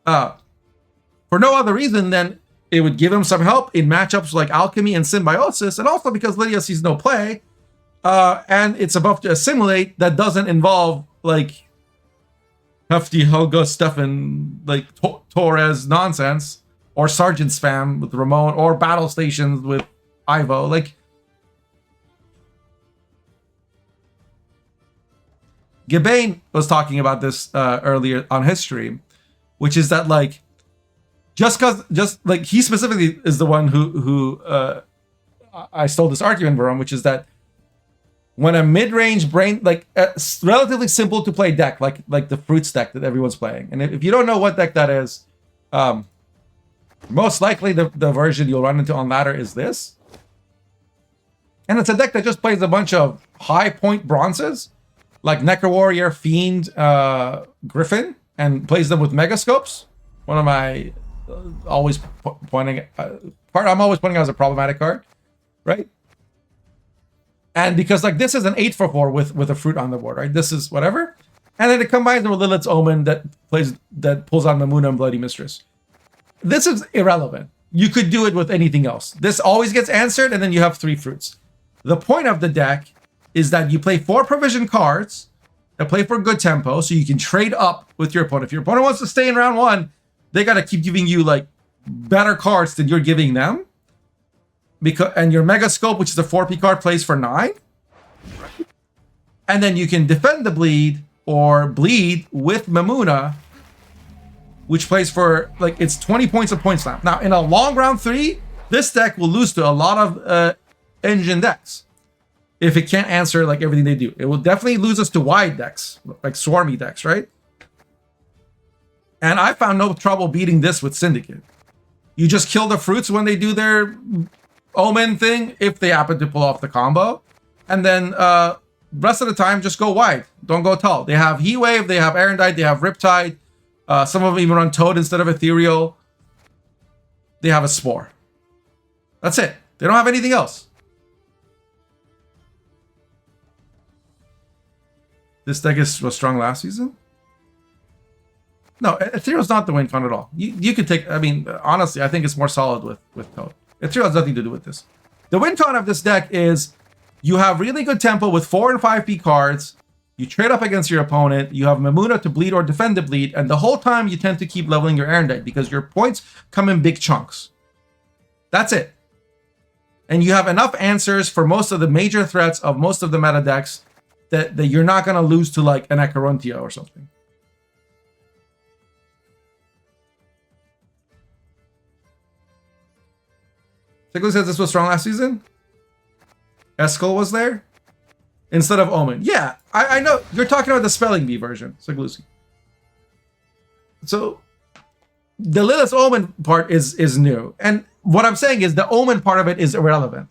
For no other reason than it would give him some help in matchups like Alchemy and Symbiosis, and also because Lydia sees no play, and it's a buff to assimilate that doesn't involve like hefty Helga Stefan, like Torres nonsense, or Sergeant spam with Ramon, or battle stations with Ivo. Like, Gabane was talking about this earlier on his stream, which is that like, just like he specifically is the one who I stole this argument from, which is that when a mid-range brain, like a relatively simple to play deck, like the fruits deck that everyone's playing, and if you don't know what deck that is, most likely the version you'll run into on ladder is this, and it's a deck that just plays a bunch of high point bronzes, like Necro Warrior, Fiend, Griffin, and plays them with Megascopes. One of my always pointing part I'm always pointing out as a problematic card, right? And because like this is an 8/4 with a fruit on the board, right? This is whatever, and then it combines with Lilith's Omen that pulls on Mamuna and Bloody Mistress. This is irrelevant. You could do it with anything else. This always gets answered, and then you have 3 fruits. The point of the deck is that you play 4 provision cards that play for good tempo, so you can trade up with your opponent. If your opponent wants to stay in round 1, they gotta keep giving you like better cards than you're giving them. And your Mega Scope, which is a 4P card, plays for 9. And then you can defend the bleed or bleed with Mamuna, which plays for like it's 20 points of point slam. Now in a long round 3, this deck will lose to a lot of engine decks if it can't answer like everything they do. It will definitely lose us to wide decks, like swarmy decks, right? And I found no trouble beating this with Syndicate. You just kill the fruits when they do their Omen thing, if they happen to pull off the combo. And then rest of the time, just go wide. Don't go tall. They have Heat Wave, they have Erendite, they have Riptide. Some of them even run Toad instead of Ethereal. They have a Spore. That's it. They don't have anything else. This deck was strong last season? No, Ethereal's not the win con at all. You could take, I mean, honestly, I think it's more solid with Toad. Ethereal has nothing to do with this. The win con of this deck is you have really good tempo with 4 and 5P cards. You trade up against your opponent. You have Mamuna to bleed or defend the bleed. And the whole time you tend to keep leveling your Erendite because your points come in big chunks. That's it. And you have enough answers for most of the major threats of most of the meta decks that you're not going to lose to like an Acherontia or something. Siglu says this was strong last season. Eskel was there instead of Omen. Yeah, I know. You're talking about the Spelling Bee version, Siglusi. So the Lilith's Omen part is new. And what I'm saying is the Omen part of it is irrelevant.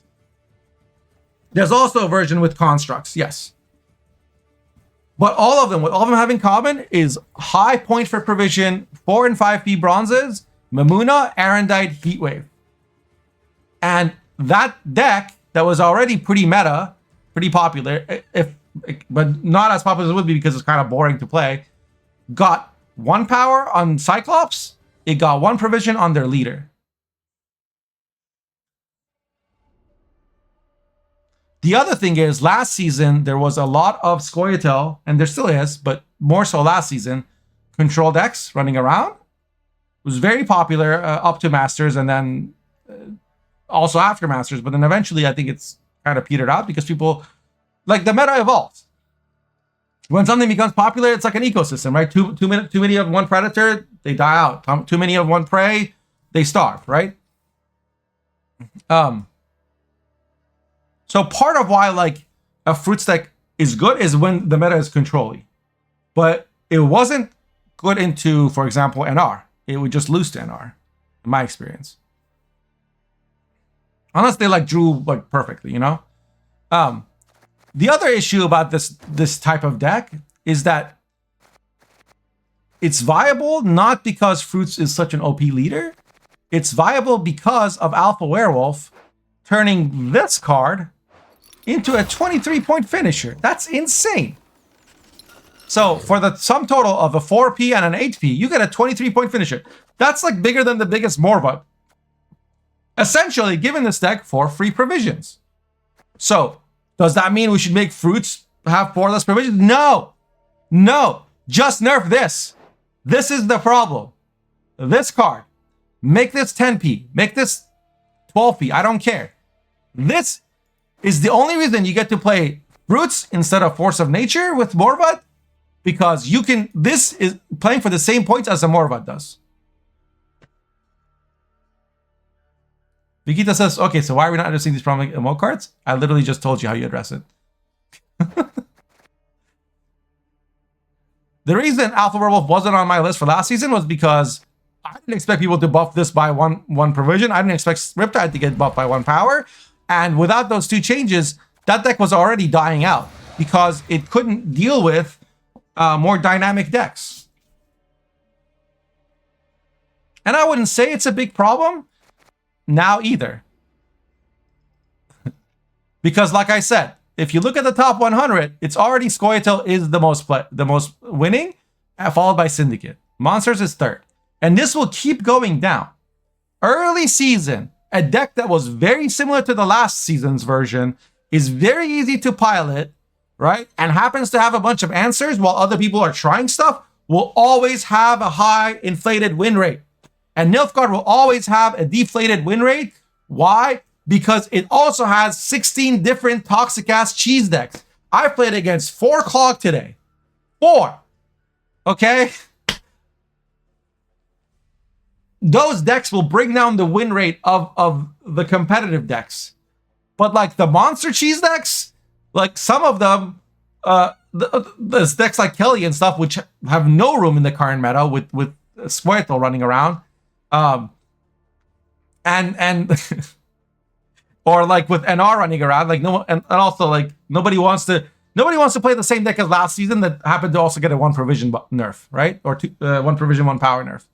There's also a version with constructs, yes. But all of them, what all of them have in common is high point for provision, 4 and 5p bronzes, Mamuna, Arendite, Heatwave. And that deck that was already pretty meta, pretty popular, but not as popular as it would be because it's kind of boring to play, got 1 power on Cyclops, it got 1 provision on their leader. The other thing is, last season, there was a lot of scoia'tael, and there still is, but more so last season, control decks running around. It was very popular up to Masters, and then also after Masters, but then eventually I think it's kind of petered out because people, like the meta evolves. When something becomes popular, it's like an ecosystem, right? Too many of one predator, they die out. Too many of one prey, they starve, right? So part of why like a fruits deck is good is when the meta is controlly. But it wasn't good into, for example, NR. It would just lose to NR, in my experience. Unless they like drew like perfectly, you know? The other issue about this type of deck is that it's viable not because Fruits is such an OP leader. It's viable because of Alpha Werewolf turning this card into a 23-point finisher. That's insane. So for the sum total of a 4p and an 8p, you get a 23-point finisher. That's like bigger than the biggest Morvat. Essentially giving this deck 4 free provisions. So does that mean we should make Fruits have 4 less provisions? No. No. Just nerf this. This is the problem. This card. Make this 10p. Make this 12p. I don't care. This is the only reason you get to play Fruits instead of Force of Nature with Morvat, because you can, this is playing for the same points as a Morvat does. Vikita says, okay, so why are we not addressing these problem emo cards? I literally just told you how you address it. The reason Alpha Werewolf wasn't on my list for last season was because I didn't expect people to buff this by one provision. I didn't expect Riptide to get buffed by 1 power. And without those 2 changes, that deck was already dying out because it couldn't deal with more dynamic decks. And I wouldn't say it's a big problem now either. Because like I said, if you look at the top 100, it's already scoia'tael is the most winning, followed by Syndicate. Monsters is 3rd. And this will keep going down. Early season, a deck that was very similar to the last season's version is very easy to pilot, right? And happens to have a bunch of answers while other people are trying stuff, will always have a high inflated win rate. And Nilfgaard will always have a deflated win rate. Why? Because it also has 16 different toxic ass cheese decks. I played against 4 Clog today. 4. Okay? Those decks will bring down the win rate of the competitive decks. But like the monster cheese decks, like some of them, the decks like Kelly and stuff, which have no room in the current meta with scoia'tael running around, and or like with NR running around, like no, and also like nobody wants to play the same deck as last season that happened to also get a 1 provision nerf, right? Or 1 provision 1 power nerf.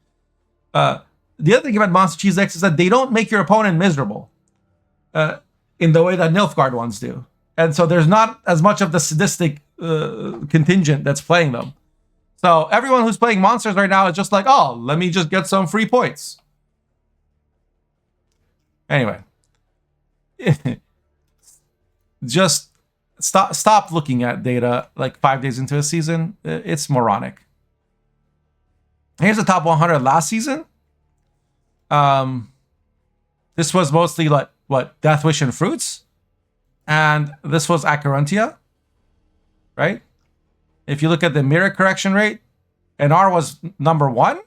The other thing about monster cheese decks is that they don't make your opponent miserable in the way that Nilfgaard ones do. And so there's not as much of the sadistic contingent that's playing them. So everyone who's playing monsters right now is just like, oh, let me just get some free points. Anyway. Just stop looking at data like 5 days into a season. It's moronic. Here's the top 100 last season. This was mostly like what, Death Wish and Fruits, and this was Acherontia, right? If you look at the mirror correction rate, NR was number 1,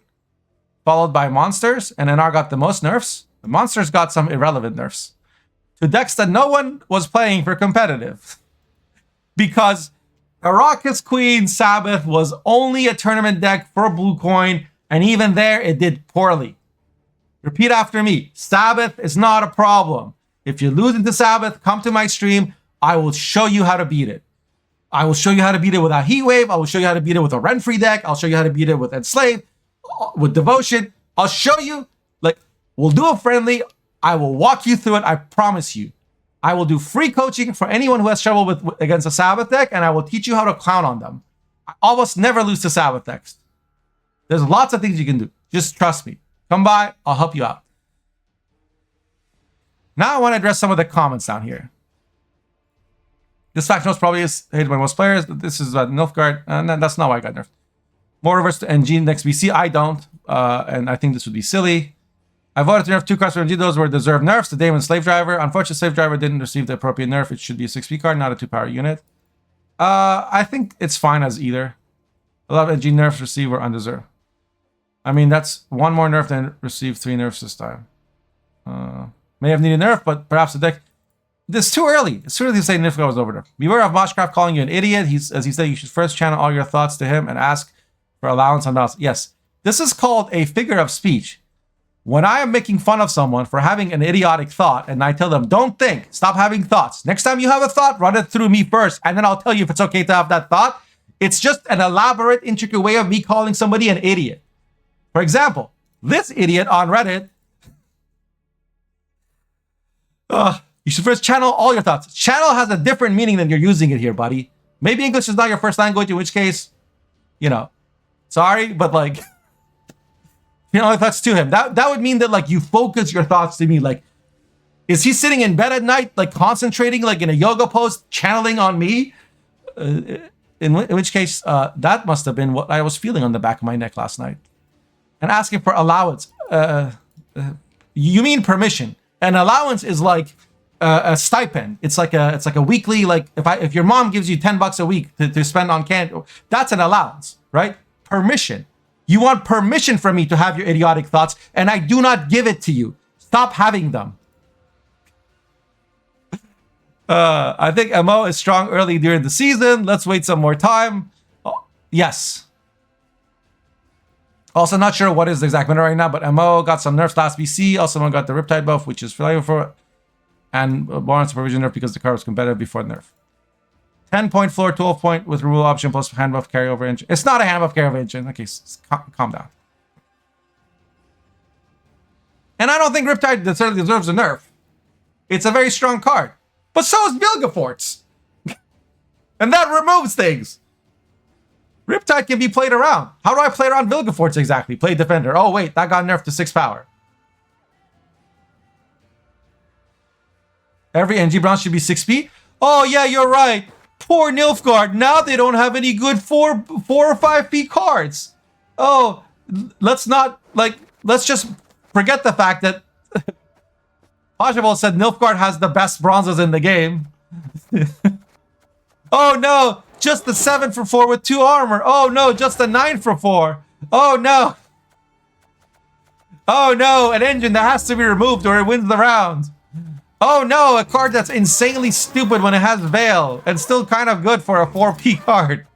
followed by Monsters, and NR got the most nerfs. The Monsters got some irrelevant nerfs to decks that no one was playing for competitive, because Arrakis Queen Sabbath was only a tournament deck for a blue coin, And even there, it did poorly. Repeat after me. Sabbath is not a problem. If you lose into Sabbath, come to my stream. I will show you how to beat it. I will show you how to beat it without Heat Wave. I will show you how to beat it with a rent-free deck. I'll show you how to beat it with Enslaved, with Devotion. I'll show you. Like, we'll do a friendly. I will walk you through it. I promise you. I will do free coaching for anyone who has trouble against a Sabbath deck, and I will teach you how to clown on them. I almost never lose to Sabbath decks. There's lots of things you can do. Just trust me. Come by. I'll help you out. Now I want to address some of the comments down here. This faction was probably hated by most players, but this is Nilfgaard. That's not why I got nerfed. More reverse to NG next BC. I don't. And I think this would be silly. I voted to nerf 2 cards for NG. Those were deserved nerfs. The Damon Slave Driver. Unfortunately, Slave Driver didn't receive the appropriate nerf. It should be a 6P card, not a 2-power unit. I think it's fine as either. A lot of NG nerfs received were undeserved. I mean, that's one more nerf than received 3 nerfs this time. May have needed nerf, but perhaps the deck... This is too early. It's too early to say Nilfgaard was over nerf. Beware of Moshcraft calling you an idiot. As he said, you should first channel all your thoughts to him and ask for allowance on balance. Yes, this is called a figure of speech. When I am making fun of someone for having an idiotic thought and I tell them, don't think, stop having thoughts. Next time you have a thought, run it through me first, and then I'll tell you if it's okay to have that thought. It's just an elaborate, intricate way of me calling somebody an idiot. For example, this idiot on Reddit, you should first channel all your thoughts. Channel has a different meaning than you're using it here, buddy. Maybe English is not your first language, in which case, you know, sorry, but like, you know, thoughts to him. That would mean that like you focus your thoughts to me. Like, is he sitting in bed at night, like concentrating, like in a yoga pose, channeling on me? In which case, that must have been what I was feeling on the back of my neck last night. And asking for allowance. You mean permission? An allowance is like a stipend. It's like a weekly, like if your mom gives you $10 a week to spend on candy, that's an allowance, right? Permission. You want permission from me to have your idiotic thoughts, and I do not give it to you. Stop having them. I think MO is strong early during the season. Let's wait some more time. Oh, yes. Also, not sure what is the exact meta right now, but MO got some nerfs last BC. Also, one got the Riptide buff, which is familiar for, and Born Supervision nerf because the card was competitive before nerf. 10 point floor, 12 point with removal option plus hand buff carryover engine. It's not a hand buff carryover engine. Okay, calm down. And I don't think Riptide necessarily deserves a nerf. It's a very strong card. But so is Vilgefortz. And that removes things. Riptide can be played around. How do I play around Vilgefortz exactly? Play Defender. Oh, wait, that got nerfed to 6 power. Every NG bronze should be 6P. Oh, yeah, you're right. Poor Nilfgaard. Now they don't have any good 4 or 5P cards. Oh, let's just forget the fact that Moshcraft said Nilfgaard has the best bronzes in the game. Oh, no. Just the 7 for 4 with 2 armor. Oh no, just the 9 for 4. Oh no. Oh no, an engine that has to be removed or it wins the round. Oh no, a card that's insanely stupid when it has Veil and still kind of good for a 4P card.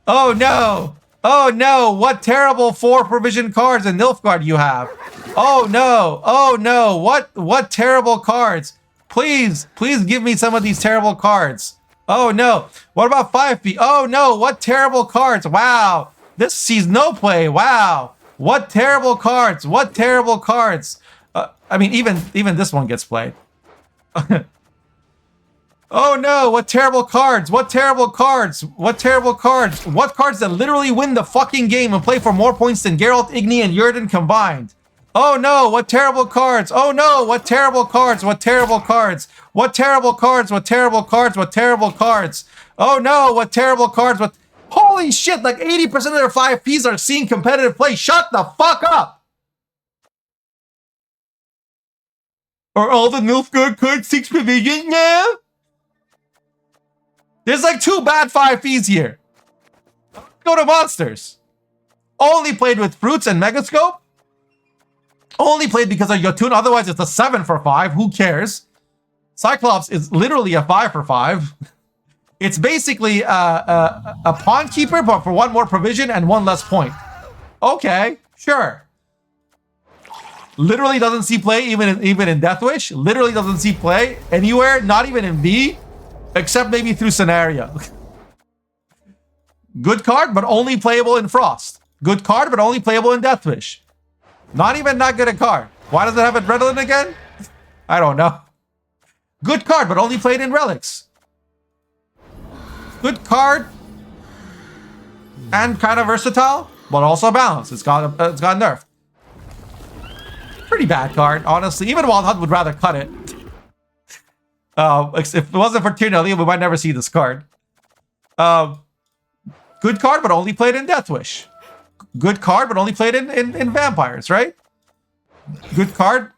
Oh no. Oh no, what terrible 4 provision cards in Nilfgaard you have. Oh no. Oh no, what terrible cards. Please give me some of these terrible cards. Oh no, what about 5P? Oh no, what terrible cards. Wow, this sees no play. Wow, what terrible cards. What terrible cards. I mean, even this one gets played. Oh no, what terrible cards. What terrible cards. What terrible cards. What cards that literally win the fucking game and play for more points than Geralt, Igni, and Yurden combined. Oh no, what terrible cards. Oh no, what terrible cards. What terrible cards. What terrible cards. What terrible cards. What terrible cards. Oh no, what terrible cards. What... Holy shit, like 80% of their 5Ps are seeing competitive play. Shut the fuck up. Are all the Nilfgaard cards 6 provision now? There's like 2 bad 5Ps here. Go to monsters. Only played with fruits and Megascope. Only played because of Yotun, otherwise it's a 7 for 5. Who cares? Cyclops is literally a 5 for 5. It's basically a pawn keeper, but for 1 more provision and 1 less point. Okay, Sure. Literally doesn't see play even in Death Wish. Literally doesn't see play anywhere, not even in B, except maybe through Scenario. Good card, but only playable in Frost. Good card, but only playable in Death Wish. Not even that good a card. Why does it have Adrenaline again? I don't know. Good card, but only played in Relics. Good card, and kind of versatile, but also balanced. It's got nerf. Pretty bad card, honestly. Even Wild Hunt would rather cut it. If it wasn't for Tyr, we might never see this card. Good card, but only played in Death Wish. Good card, but only played in Vampires, right? Good card,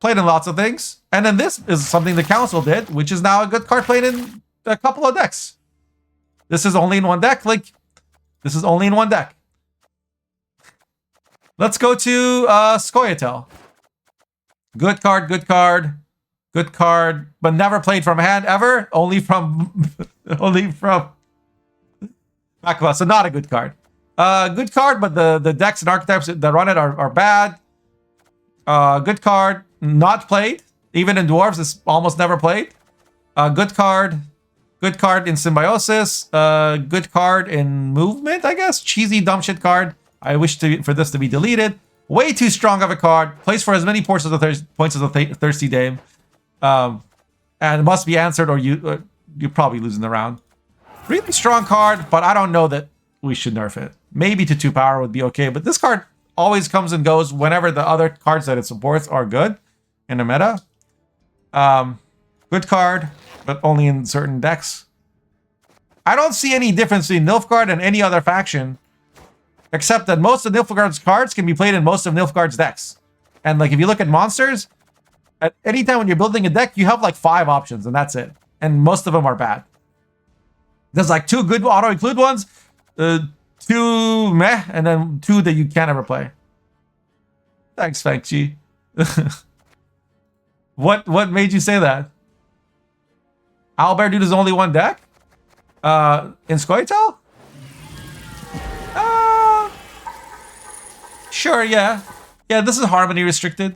played in lots of things. And then this is something the Council did, which is now a good card played in a couple of decks. This is only in one deck. Like, this is only in one deck. Let's go to scoia'tael. Good card, good card, good card, but never played from hand ever. Only from Aqua, so not a good card. Good card, but the decks and archetypes that run it are bad. Good card, not played. Even in Dwarves, it's almost never played. Good card in Symbiosis. Good card in Movement, I guess. Cheesy, dumb shit card. I wish for this to be deleted. Way too strong of a card. Plays for as many points as the Thirsty Dame. And it must be answered or you're probably losing the round. Really strong card, but I don't know that we should nerf it. Maybe to 2 power would be okay, but this card always comes and goes whenever the other cards that it supports are good in the meta. Good card, but only in certain decks. I don't see any difference between Nilfgaard and any other faction, except that most of Nilfgaard's cards can be played in most of Nilfgaard's decks. And like if you look at monsters, at any time when you're building a deck, you have like 5 options, and that's it. And most of them are bad. There's like 2 good auto-include ones, 2 meh, and then 2 that you can't ever play. Thanks, Fangchi. What made you say that? Owlbear Dude is only one deck? In scoia'tael? Sure, yeah. Yeah, this is Harmony restricted.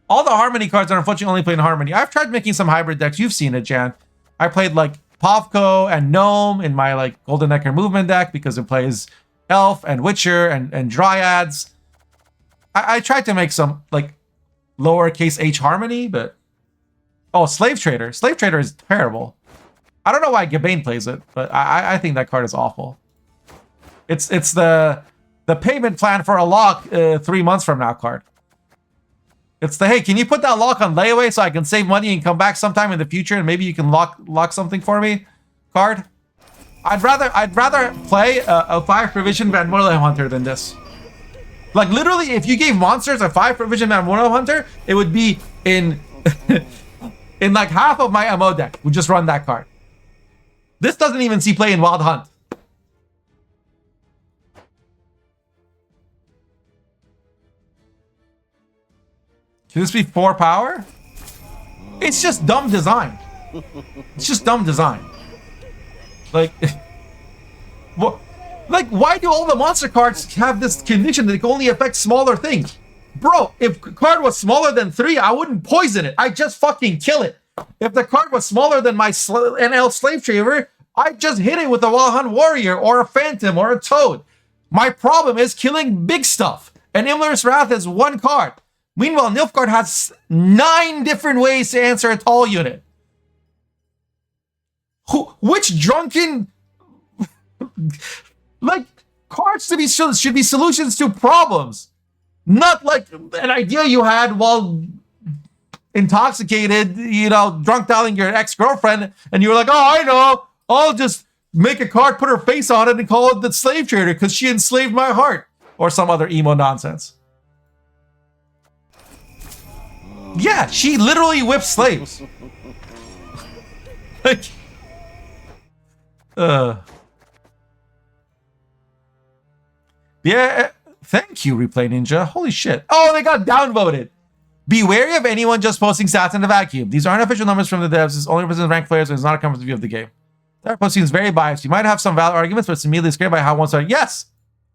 All the Harmony cards are unfortunately only played in Harmony. I've tried making some hybrid decks. You've seen it, Jan. I played like Povko and Gnome in my like Golden Necker movement deck because it plays Elf and Witcher and Dryads. I tried to make some like lowercase h Harmony, but oh, Slave Trader. Slave Trader is terrible. I don't know why Gabane plays it, but I think that card is awful. It's the payment plan for a lock 3 months from now card. It's the, hey, can you put that lock on layaway so I can save money and come back sometime in the future and maybe you can lock something for me card? I'd rather play a 5 provision Van Moorland Hunter than this. Like literally, if you gave monsters a 5 provision Van Moorland Hunter, it would be in in like half of my MO deck. Would just run that card. This doesn't even see play in Wild Hunt. Can this be 4 power? It's just dumb design. It's just dumb design. Like, what? Like, why do all the monster cards have this condition that it can only affect smaller things? Bro, if a card was smaller than 3, I wouldn't poison it. I'd just fucking kill it. If the card was smaller than my NL Slave Trader, I'd just hit it with a Wild Hunt Warrior or a Phantom or a Toad. My problem is killing big stuff. And Imler's Wrath is 1 card. Meanwhile, Nilfgaard has 9 different ways to answer a tall unit. Which drunken... like, cards should be solutions to problems. Not like an idea you had while intoxicated, you know, drunk dialing your ex-girlfriend, and you were like, oh, I know, I'll just make a card, put her face on it, and call it the Slave Trader because she enslaved my heart. Or some other emo nonsense. Yeah, she literally whips slaves. Like, yeah, thank you, Replay Ninja. Holy shit. Oh, they got downvoted. Be wary of anyone just posting stats in a vacuum. These aren't official numbers from the devs. It's only represents ranked players, and it's not a comprehensive view of the game. Their posting is very biased. You might have some valid arguments, but it's immediately scared by how one started. Yes,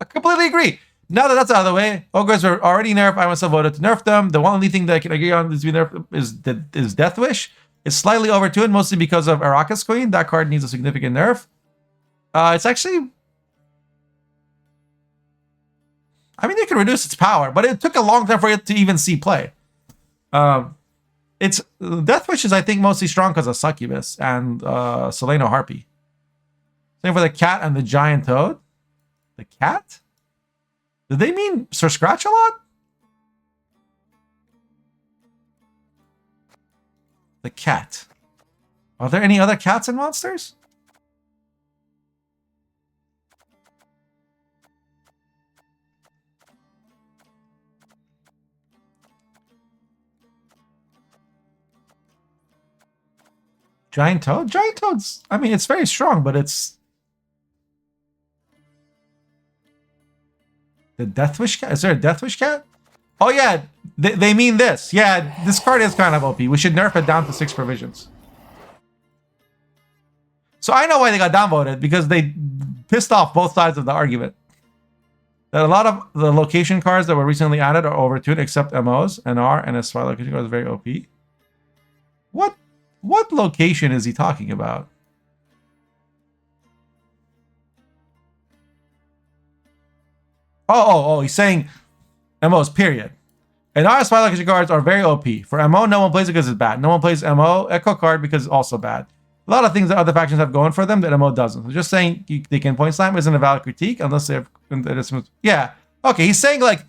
I completely agree. now that that's out of the way, ogres are already nerfed. I myself voted to nerf them. The only thing that I can agree on is to be nerfed is Death Wish. It's slightly overtuned, mostly because of Araka's Queen. That card needs a significant nerf. It's actually... I mean, they can reduce its power, but it took a long time for it to even see play. It's Death Wish is, I think, mostly strong because of Succubus and Solano Harpy. Same for the cat and the giant toad. The cat? Did they mean Sir Scratch a lot? The cat. Are there any other cats and monsters? Giant toad? Giant toad's... I mean, it's very strong, but it's... The Death Wish cat? Is there a Death Wish cat? Oh, yeah. They mean this. Yeah, this card is kind of OP. We should nerf it down to 6 provisions. So I know why they got downvoted, because they pissed off both sides of the argument. That a lot of the location cards that were recently added are overtuned, except MOs, NR, and SY location cards are very OP. What location is he talking about? Oh, he's saying MOs, period. And RS5 location cards are very OP. For MO, no one plays it because it's bad. No one plays MO Echo card because it's also bad. A lot of things that other factions have going for them that MO doesn't. So just saying they can point slam isn't a valid critique unless they have... Yeah. Okay, he's saying like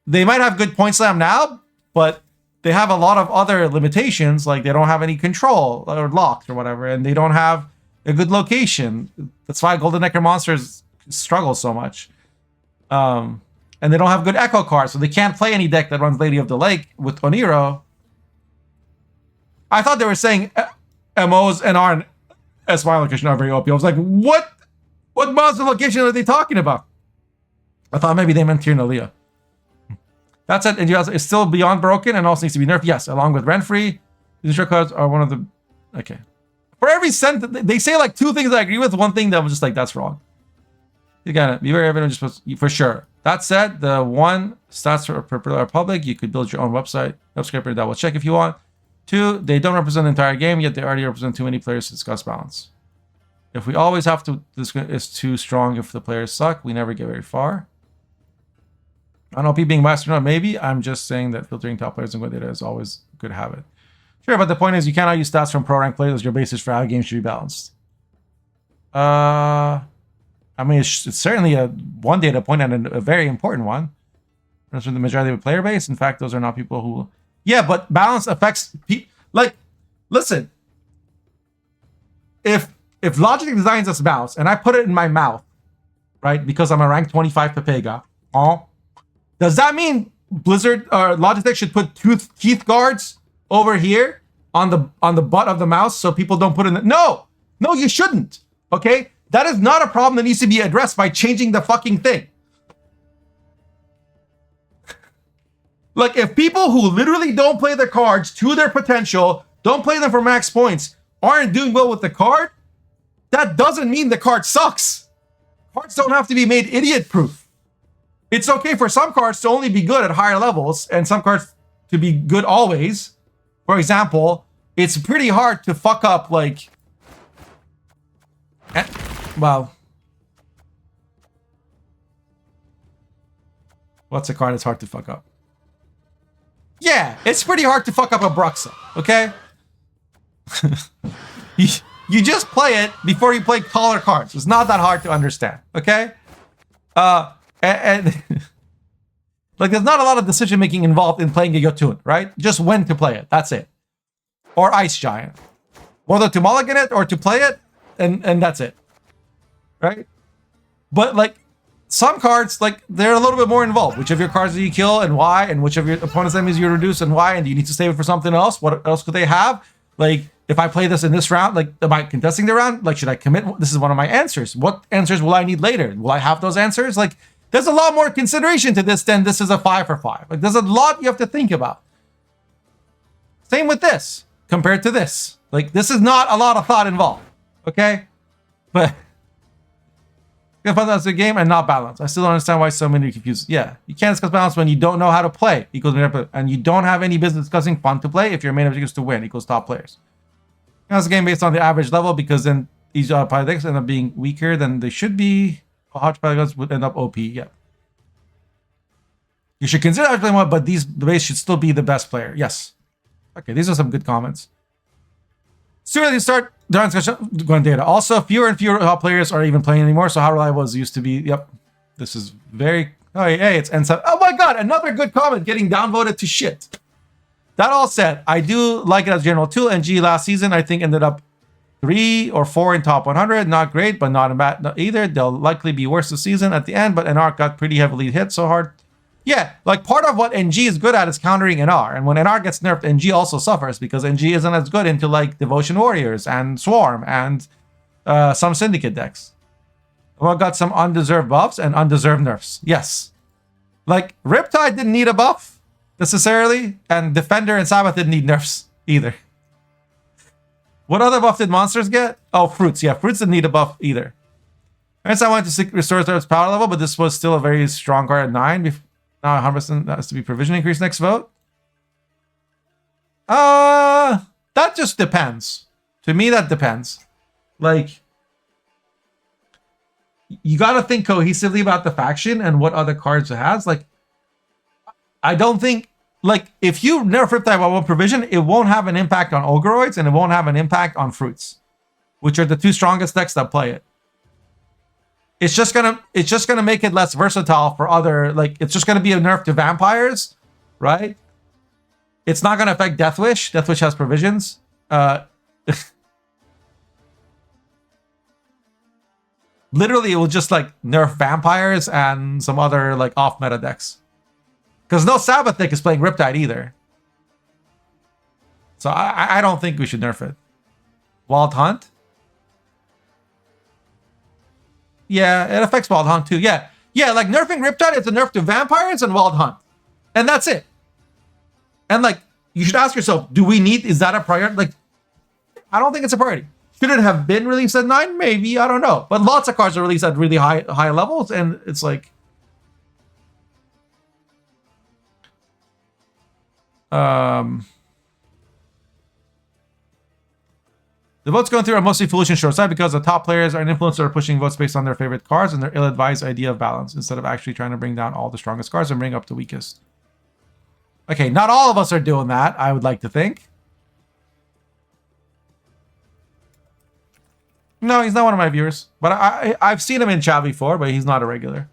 they might have good point slam now, but they have a lot of other limitations, like they don't have any control or locked or whatever, and they don't have a good location. That's why Golden Necker Monsters struggle so much. And they don't have good Echo cards, so they can't play any deck that runs Lady of the Lake with Oniro. I thought they were saying MOs and R and SY location are very OP. I was like, what monster location are they talking about? I thought maybe they meant Tyrnalia. That said, it's still beyond broken and also needs to be nerfed. Yes, along with Renfree. These cards are one of the... Okay. For every sentence, they say like 2 things I agree with, 1 thing that was just like, that's wrong. You gotta be very evident, just for sure. That said, the 1, stats are public. You could build your own website, web scraper that will check if you want. 2, they don't represent the entire game, yet they already represent too many players to discuss balance. If we always have to... This is too strong if the players suck. We never get very far. I don't know, people being biased or not, maybe. I'm just saying that filtering top players and Gwent data is always a good habit. Sure, but the point is you cannot use stats from pro rank players as your basis for how games should be balanced. I mean, it's certainly one data point and a very important one. From the majority of the player base. In fact, those are not people who... Yeah, but balance affects people. Like, listen. If Logic designs us balance and I put it in my mouth, right, because I'm a rank 25 Pepega, does that mean Blizzard or Logitech should put teeth guards over here on the butt of the mouse so people don't put in the... No, you shouldn't. Okay, that is not a problem that needs to be addressed by changing the fucking thing. Like, if people who literally don't play their cards to their potential, don't play them for max points, aren't doing well with the card, that doesn't mean the card sucks. Cards don't have to be made idiot-proof. It's okay for some cards to only be good at higher levels and some cards to be good always. For example, it's pretty hard to fuck up, like... Well... What's a card that's hard to fuck up? Yeah, it's pretty hard to fuck up a Bruxa, okay? you just play it before you play taller cards. It's not that hard to understand, okay? And like, there's not a lot of decision making involved in playing a Yotun, right? Just when to play it. That's it. Or Ice Giant. Whether to mulligan it or to play it, and that's it. Right? But like, some cards, like, they're a little bit more involved. Which of your cards do you kill and why? And which of your opponent's enemies you reduce and why? And do you need to save it for something else? What else could they have? Like, if I play this in this round, like, am I contesting the round? Like, should I commit? This is one of my answers. What answers will I need later? Will I have those answers? Like, there's a lot more consideration to this than this is a 5 for 5. Like, there's a lot you have to think about. Same with this compared to this. Like, this is not a lot of thought involved. Okay? But That's the game and not balance. I still don't understand why so many are confused. Yeah, you can't discuss balance when you don't know how to play. Equals and you don't have any business discussing fun to play if your main objective is to win. Equals top players. That's a game based on the average level because then each decks end up being weaker than they should be. Hodgepodge would end up OP. Yeah. You should consider actually one, but the base should still be the best player. Yes. Okay, these are some good comments. Sooner you start the discussion, Gwent data. Also, fewer and fewer top players are even playing anymore. So how reliable it used to be? Yep. This is very. Oh, hey, it's N7. Oh my God, another good comment getting downvoted to shit. That all said, I do like it as a general tool. NG last season, I think, ended up 3 or 4 in top 100. Not great, but not bad either. They'll likely be worse this season at the end, but NR got pretty heavily hit so hard. Yeah, like part of what NG is good at is countering NR. And when NR gets nerfed, NG also suffers because NG isn't as good into like Devotion Warriors and Swarm and some Syndicate decks. Well, got some undeserved buffs and undeserved nerfs. Yes. Like Riptide didn't need a buff necessarily, and Defender and Sabbath didn't need nerfs either. What other buff did monsters get? Oh, Fruits. Yeah, Fruits didn't need a buff either. I guess I wanted to restore its power level, but this was still a very strong card at 9. Now 100% has to be provision increase next vote. That just depends. To me, that depends. Like, you got to think cohesively about the faction and what other cards it has. Like, I don't think, like, if you nerf Riptide by 1 provision, it won't have an impact on Ogreoids and it won't have an impact on Fruits, which are the 2 strongest decks that play it. It's just gonna make it less versatile for other, like, it's just gonna be a nerf to vampires, right? It's not gonna affect Deathwish. Deathwish has provisions. Literally, it will just like nerf vampires and some other like off meta decks. Because no Sabbath deck is playing Riptide either. So I don't think we should nerf it. Wild Hunt? Yeah, it affects Wild Hunt too. Yeah, like nerfing Riptide is a nerf to vampires and Wild Hunt. And that's it. And like, you should ask yourself, is that a priority? Like, I don't think it's a priority. Should it have been released at 9? Maybe, I don't know. But lots of cards are released at really high levels, and it's like... The votes going through are mostly foolish and short-sighted because the top players are an influencer are pushing votes based on their favorite cards and their ill-advised idea of balance instead of actually trying to bring down all the strongest cards and bring up the weakest. Okay, not all of us are doing that, I would like to think. No, he's not one of my viewers. But I've seen him in chat before, but he's not a regular.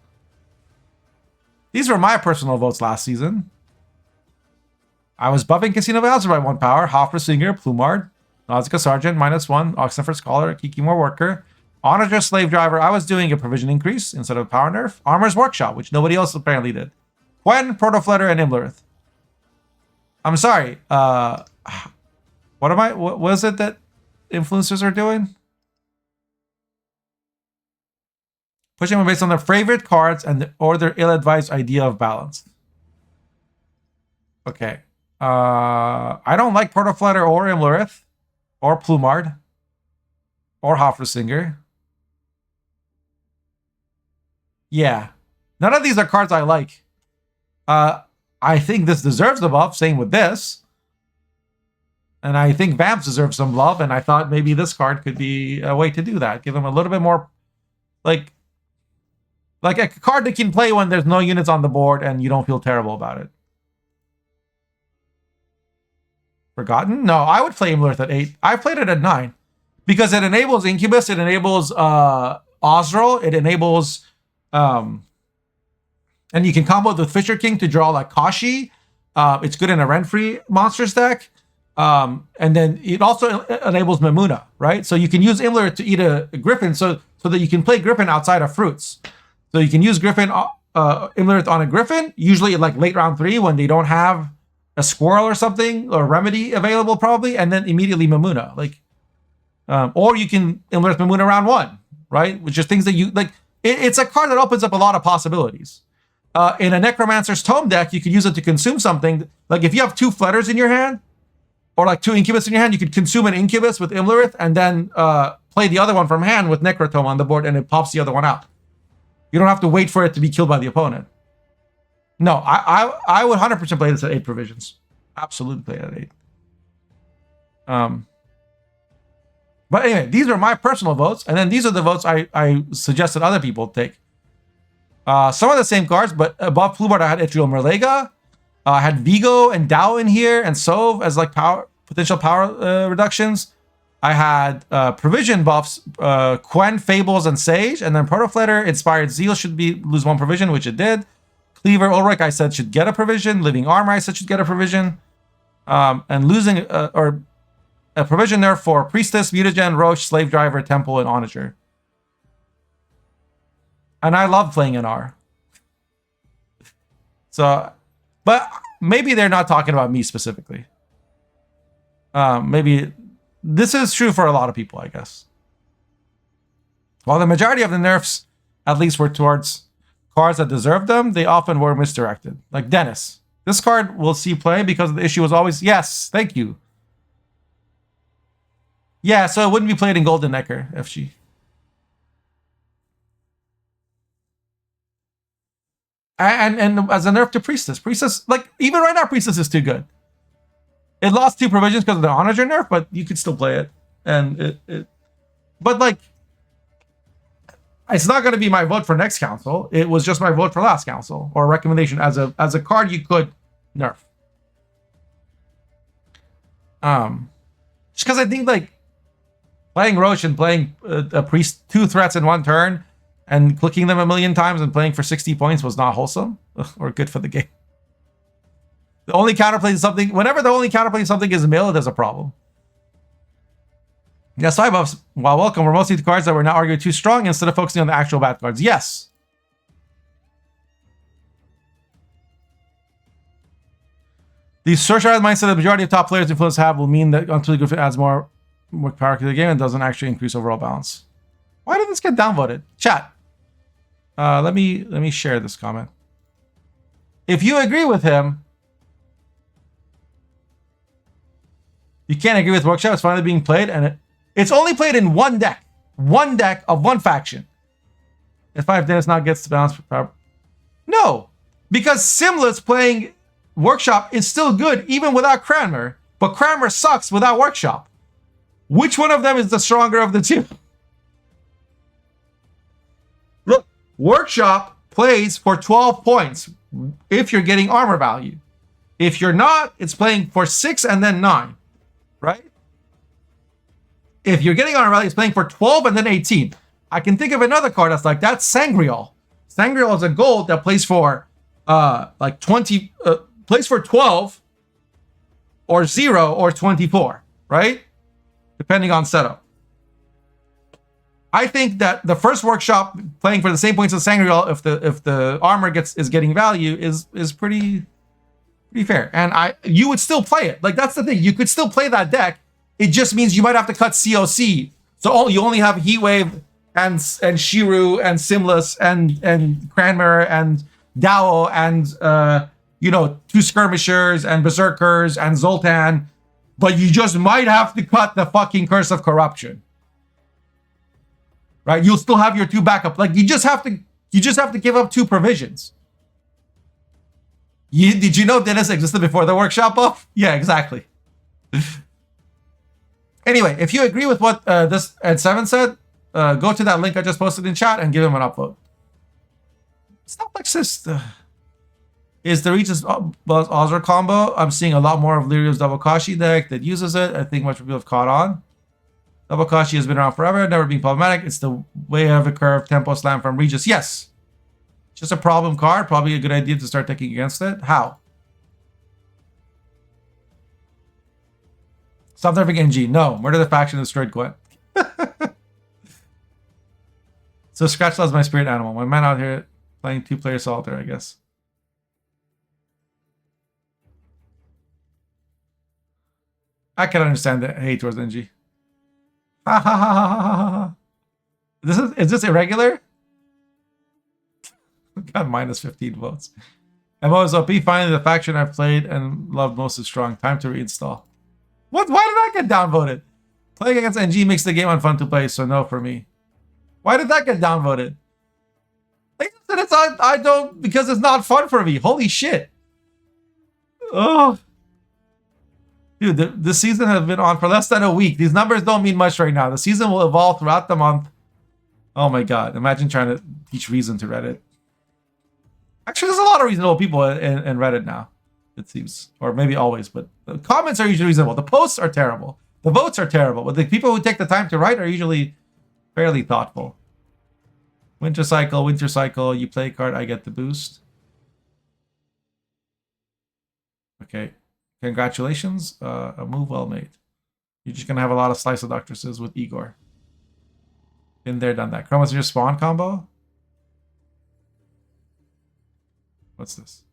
These were my personal votes last season. I was buffing Casino Bowser by 1 power, Hoffer Singer, Plumard, Nausicaa Sergeant, -1, Oxenford Scholar, Kikimore Worker, Onager Slave Driver. I was doing a provision increase instead of power nerf. Armor's Workshop, which nobody else apparently did. Gwen, Protoflutter, and Imlerith. I'm sorry. What was it that influencers are doing? Pushing them based on their favorite cards or their ill-advised idea of balance. Okay. I don't like Protoflutter or Imlerith or Plumard or Hofrasinger. Yeah. None of these are cards I like. I think this deserves the buff. Same with this. And I think Vamps deserve some love. And I thought maybe this card could be a way to do that. Give them a little bit more, like a card that can play when there's no units on the board and you don't feel terrible about it. Forgotten? No, I would play Imlerith at 8. I played it at 9. Because it enables Incubus, it enables Ozrel, it enables... and you can combo it with Fisher King to draw like Kashi. It's good in a rent-free monsters deck. And then it also enables Mimuna, right? So you can use Imlerith to eat a Griffin so that you can play Griffin outside of Fruits. So you can use Griffin, Imlerith on a Griffin, usually like late round 3 when they don't have a Squirrel or something, or Remedy available probably, and then immediately Mimuna. Like, or you can Imlerith Mimuna round 1, right? Which is things that you, like, it's a card that opens up a lot of possibilities. In a Necromancer's Tome deck, you could use it to consume something. Like if you have 2 Flutters in your hand, or like 2 Incubus in your hand, you could consume an Incubus with Imlerith and then play the other one from hand with Necrotome on the board, and it pops the other one out. You don't have to wait for it to be killed by the opponent. No, I would 100% play this at 8 provisions. Absolutely play it at 8. But anyway, these are my personal votes, and then these are the votes I suggested other people take. Some of the same cards, but above Flubart I had Itriel Merlega. I had Vigo and Dao in here, and Sov as like potential power reductions. I had provision buffs, Quen, Fables, and Sage, and then Protoflatter, Inspired Zeal should lose 1 provision, which it did. Cleaver Ulrich I said should get a provision. Living Armor I said should get a provision. And losing or a provision nerf for Priestess, Mutagen, Roche, Slave Driver, Temple, and Onager. And I love playing NR. So, but maybe they're not talking about me specifically. Maybe this is true for a lot of people, I guess. While the majority of the nerfs, at least, were towards cards that deserved them, they often were misdirected. Like Dennis. This card will see play because the issue was always, yes, thank you. Yeah, so it wouldn't be played in Golden Necker, FG. And as a nerf to Priestess. Priestess, like, even right now, Priestess is too good. It lost 2 provisions because of the Onager nerf, but you could still play it. And but like, it's not going to be my vote for next council. It was just my vote for last council, or a recommendation as a card you could nerf. Just because I think like playing Roche and playing a priest 2 threats in 1 turn and clicking them a million times and playing for 60 points was not wholesome or good for the game. The only counterplay something, whenever the only counterplay something is mill, there's a problem. Yes, 5 buffs, while welcome, were mostly the cards that were now argued too strong instead of focusing on the actual bad cards. Yes. The socialized mindset the majority of top players influence have will mean that until Griffin adds more power to the game and doesn't actually increase overall balance. Why did this get downvoted? Chat. Let me share this comment. If you agree with him, you can't agree with Workshop. It's finally being played, and it's only played in 1 deck. 1 deck of 1 faction. If 5 Dennis now gets the balance. No, because Simless playing Workshop is still good even without Cranmer, but Cranmer sucks without Workshop. Which one of them is the stronger of the 2? Look, Workshop plays for 12 points if you're getting armor value. If you're not, it's playing for 6 and then 9, right? If you're getting armor value, it's playing for 12 and then 18. I can think of another card that's like that, Sangreal. Sangreal is a gold that plays for like 20, plays for 12 or 0 or 24, right? Depending on setup. I think that the first Workshop playing for the same points as Sangreal, if the armor is getting value, is pretty fair. And you would still play it. Like, that's the thing. You could still play that deck. It just means you might have to cut COC. So you only have Heatwave and Shiru and Simless and Cranmer and Dao and 2 Skirmishers and Berserkers and Zoltan. But you just might have to cut the fucking Curse of Corruption. Right? You'll still have your 2 backup. Like, you just have to give up 2 provisions. Did you know Dennis existed before the Workshop buff? Yeah, exactly. Anyway, if you agree with what this Ed 7 said, go to that link I just posted in chat and give him an upvote. Snapplexist is the Regis Ozra combo. I'm seeing a lot more of Lyria's Double Kashi deck that uses it. I think much people have caught on. Double Kashi has been around forever, never been problematic. It's the way of a curve tempo slam from Regis. Yes. Just a problem card. Probably a good idea to start taking against it. How? Stop nerfing NG. No. Murder the faction and destroyed Gwent. So Scratchlaw is my spirit animal. My man out here playing 2-player solitaire, I guess. I can understand the hate towards NG. Ha ha ha ha ha ha. Is this irregular? Got minus 15 votes. MO is OP. Finally, the faction I've played and loved most is strong. Time to reinstall. What? Why did I get downvoted? Playing against NG makes the game unfun to play, so no for me. Why did that get downvoted? I said it's not, I don't, because it's not fun for me. Holy shit. Oh. Dude, the season has been on for less than a week. These numbers don't mean much right now. The season will evolve throughout the month. Oh my god. Imagine trying to teach reason to Reddit. Actually, there's a lot of reasonable people in Reddit now, it seems. Or maybe always, but the comments are usually reasonable. The posts are terrible. The votes are terrible. But the people who take the time to write are usually fairly thoughtful. Winter cycle, you play a card, I get the boost. Okay. Congratulations. A move well made. You're just going to have a lot of Slice of Doctresses with Igor. Been there, done that. Chroma's your spawn combo? What's this?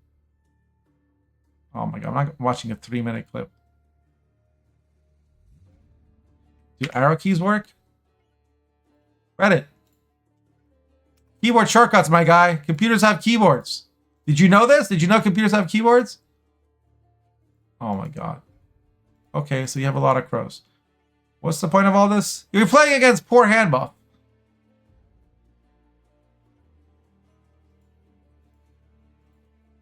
Oh my god, I'm not watching a 3-minute clip. Do arrow keys work? Reddit. Keyboard shortcuts, my guy. Computers have keyboards. Did you know this? Did you know computers have keyboards? Oh my god. Okay, so you have a lot of crows. What's the point of all this? You're playing against poor hand buff.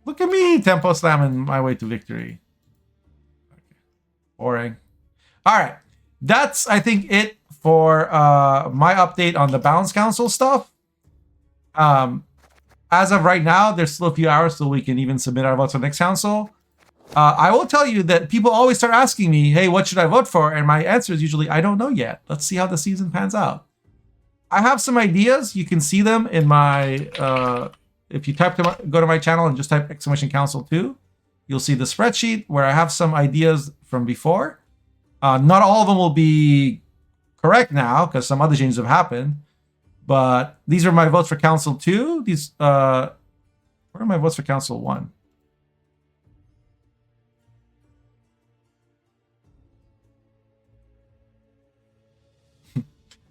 Look at me tempo slamming my way to victory. Okay. Boring. All right. That's, I think, it for my update on the Balance Council stuff. As of right now, there's still a few hours till we can even submit our votes for next council. I will tell you that people always start asking me, hey, what should I vote for? And my answer is usually, I don't know yet. Let's see how the season pans out. I have some ideas. You can see them in my... if you go to my channel and just type !council2, you'll see the spreadsheet where I have some ideas from before. Not all of them will be correct now because some other changes have happened. But these are my votes for Council 2. These, where are my votes for Council 1?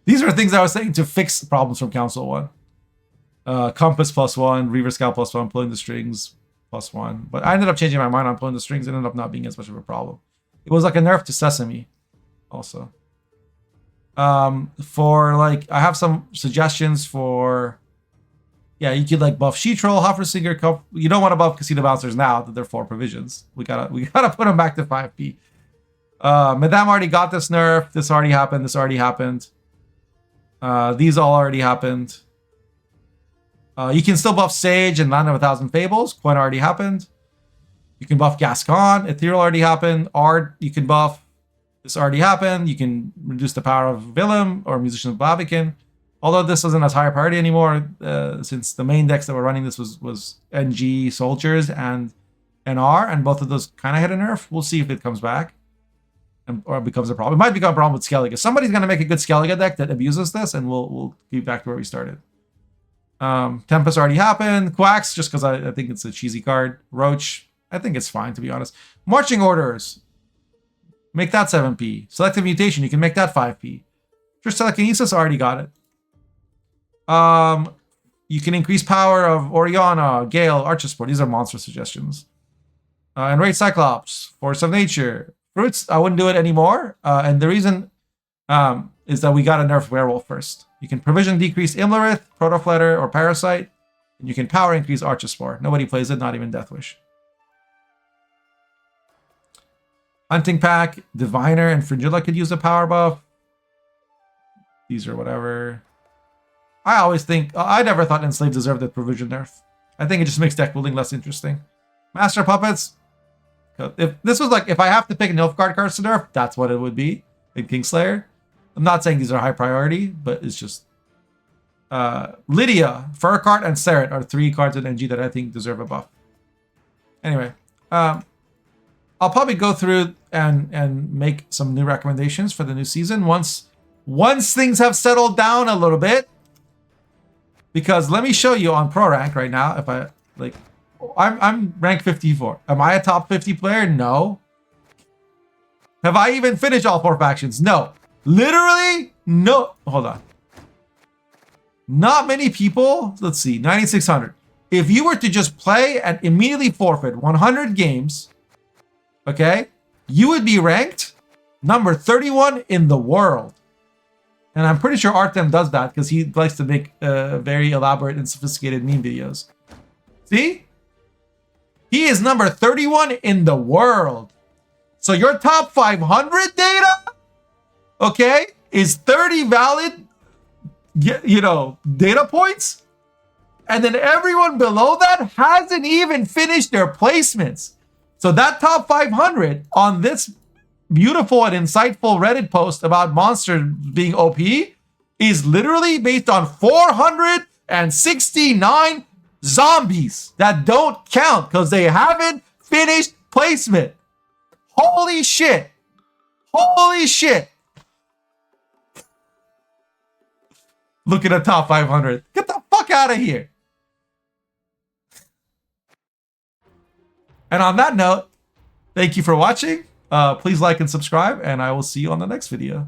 These are things I was saying to fix problems from Council 1. Compass +1, Reaver Scout +1, pulling the strings +1. But I ended up changing my mind on pulling the strings. It ended up not being as much of a problem. It was like a nerf to Sesame also. For like, I have some suggestions for, yeah, you could like buff Sheetroll, Hoffersinger. You don't want to buff Casino Bouncers now that they're 4 provisions. We gotta put them back to 5p. Madame already got this nerf. This already happened. This already happened. These all already happened. You can still buff Sage and Land of 1,000 Fables. Gwent already happened. You can buff Gascon. Ethereal already happened. Ard, you can buff. This already happened. You can reduce the power of Willem or Musician of Blaviken. Although this isn't as high a priority anymore, since the main decks that were running this was NG Soldiers and NR, and both of those kind of hit a nerf. We'll see if it comes back. Or it becomes a problem. It might become a problem with Skellige. Somebody's going to make a good Skellige deck that abuses this, and we'll be back to where we started. Tempest already happened. Quacks, just because I think it's a cheesy card. Roach, I think it's fine, to be honest. Marching Orders. Make that 7p. Selective Mutation, you can make that 5p. Just Telekinesis, already got it. You can increase power of Oriana, Gale, Archesport. These are monster suggestions. And Raid Cyclops, Force of Nature. Fruits, I wouldn't do it anymore. And the reason is that we got to nerf Werewolf first. You can provision decrease Imlerith, Protofletter, or Parasite. And you can power increase Archespore. Nobody plays it, not even Deathwish. Hunting Pack, Diviner, and Fringilla could use a power buff. These are whatever. I always think... I never thought Enslaved deserved a provision nerf. I think it just makes deck building less interesting. Master Puppets. If this was like... If I have to pick Nilfgaard cards to nerf, that's what it would be in Kingslayer. I'm not saying these are high priority, but it's just... Lydia, Furcart, and Seret are 3 cards in NG that I think deserve a buff. Anyway. I'll probably go through and make some new recommendations for the new season once things have settled down a little bit. Because let me show you on Pro Rank right now. If I like, I'm rank 54. Am I a top 50 player? No. Have I even finished all 4 factions? No. Literally no. Hold on. Not many people. Let's see. 9,600. If you were to just play and immediately forfeit 100 games. Okay, you would be ranked number 31 in the world. And I'm pretty sure Artem does that because he likes to make very elaborate and sophisticated meme videos. See? He is number 31 in the world. So your top 500 data, okay, is 30 valid, data points. And then everyone below that hasn't even finished their placements. So that top 500 on this beautiful and insightful Reddit post about monsters being OP is literally based on 469 zombies that don't count because they haven't finished placement. Holy shit. Holy shit. Look at the top 500. Get the fuck out of here. And on that note, thank you for watching. Please like and subscribe, and I will see you on the next video.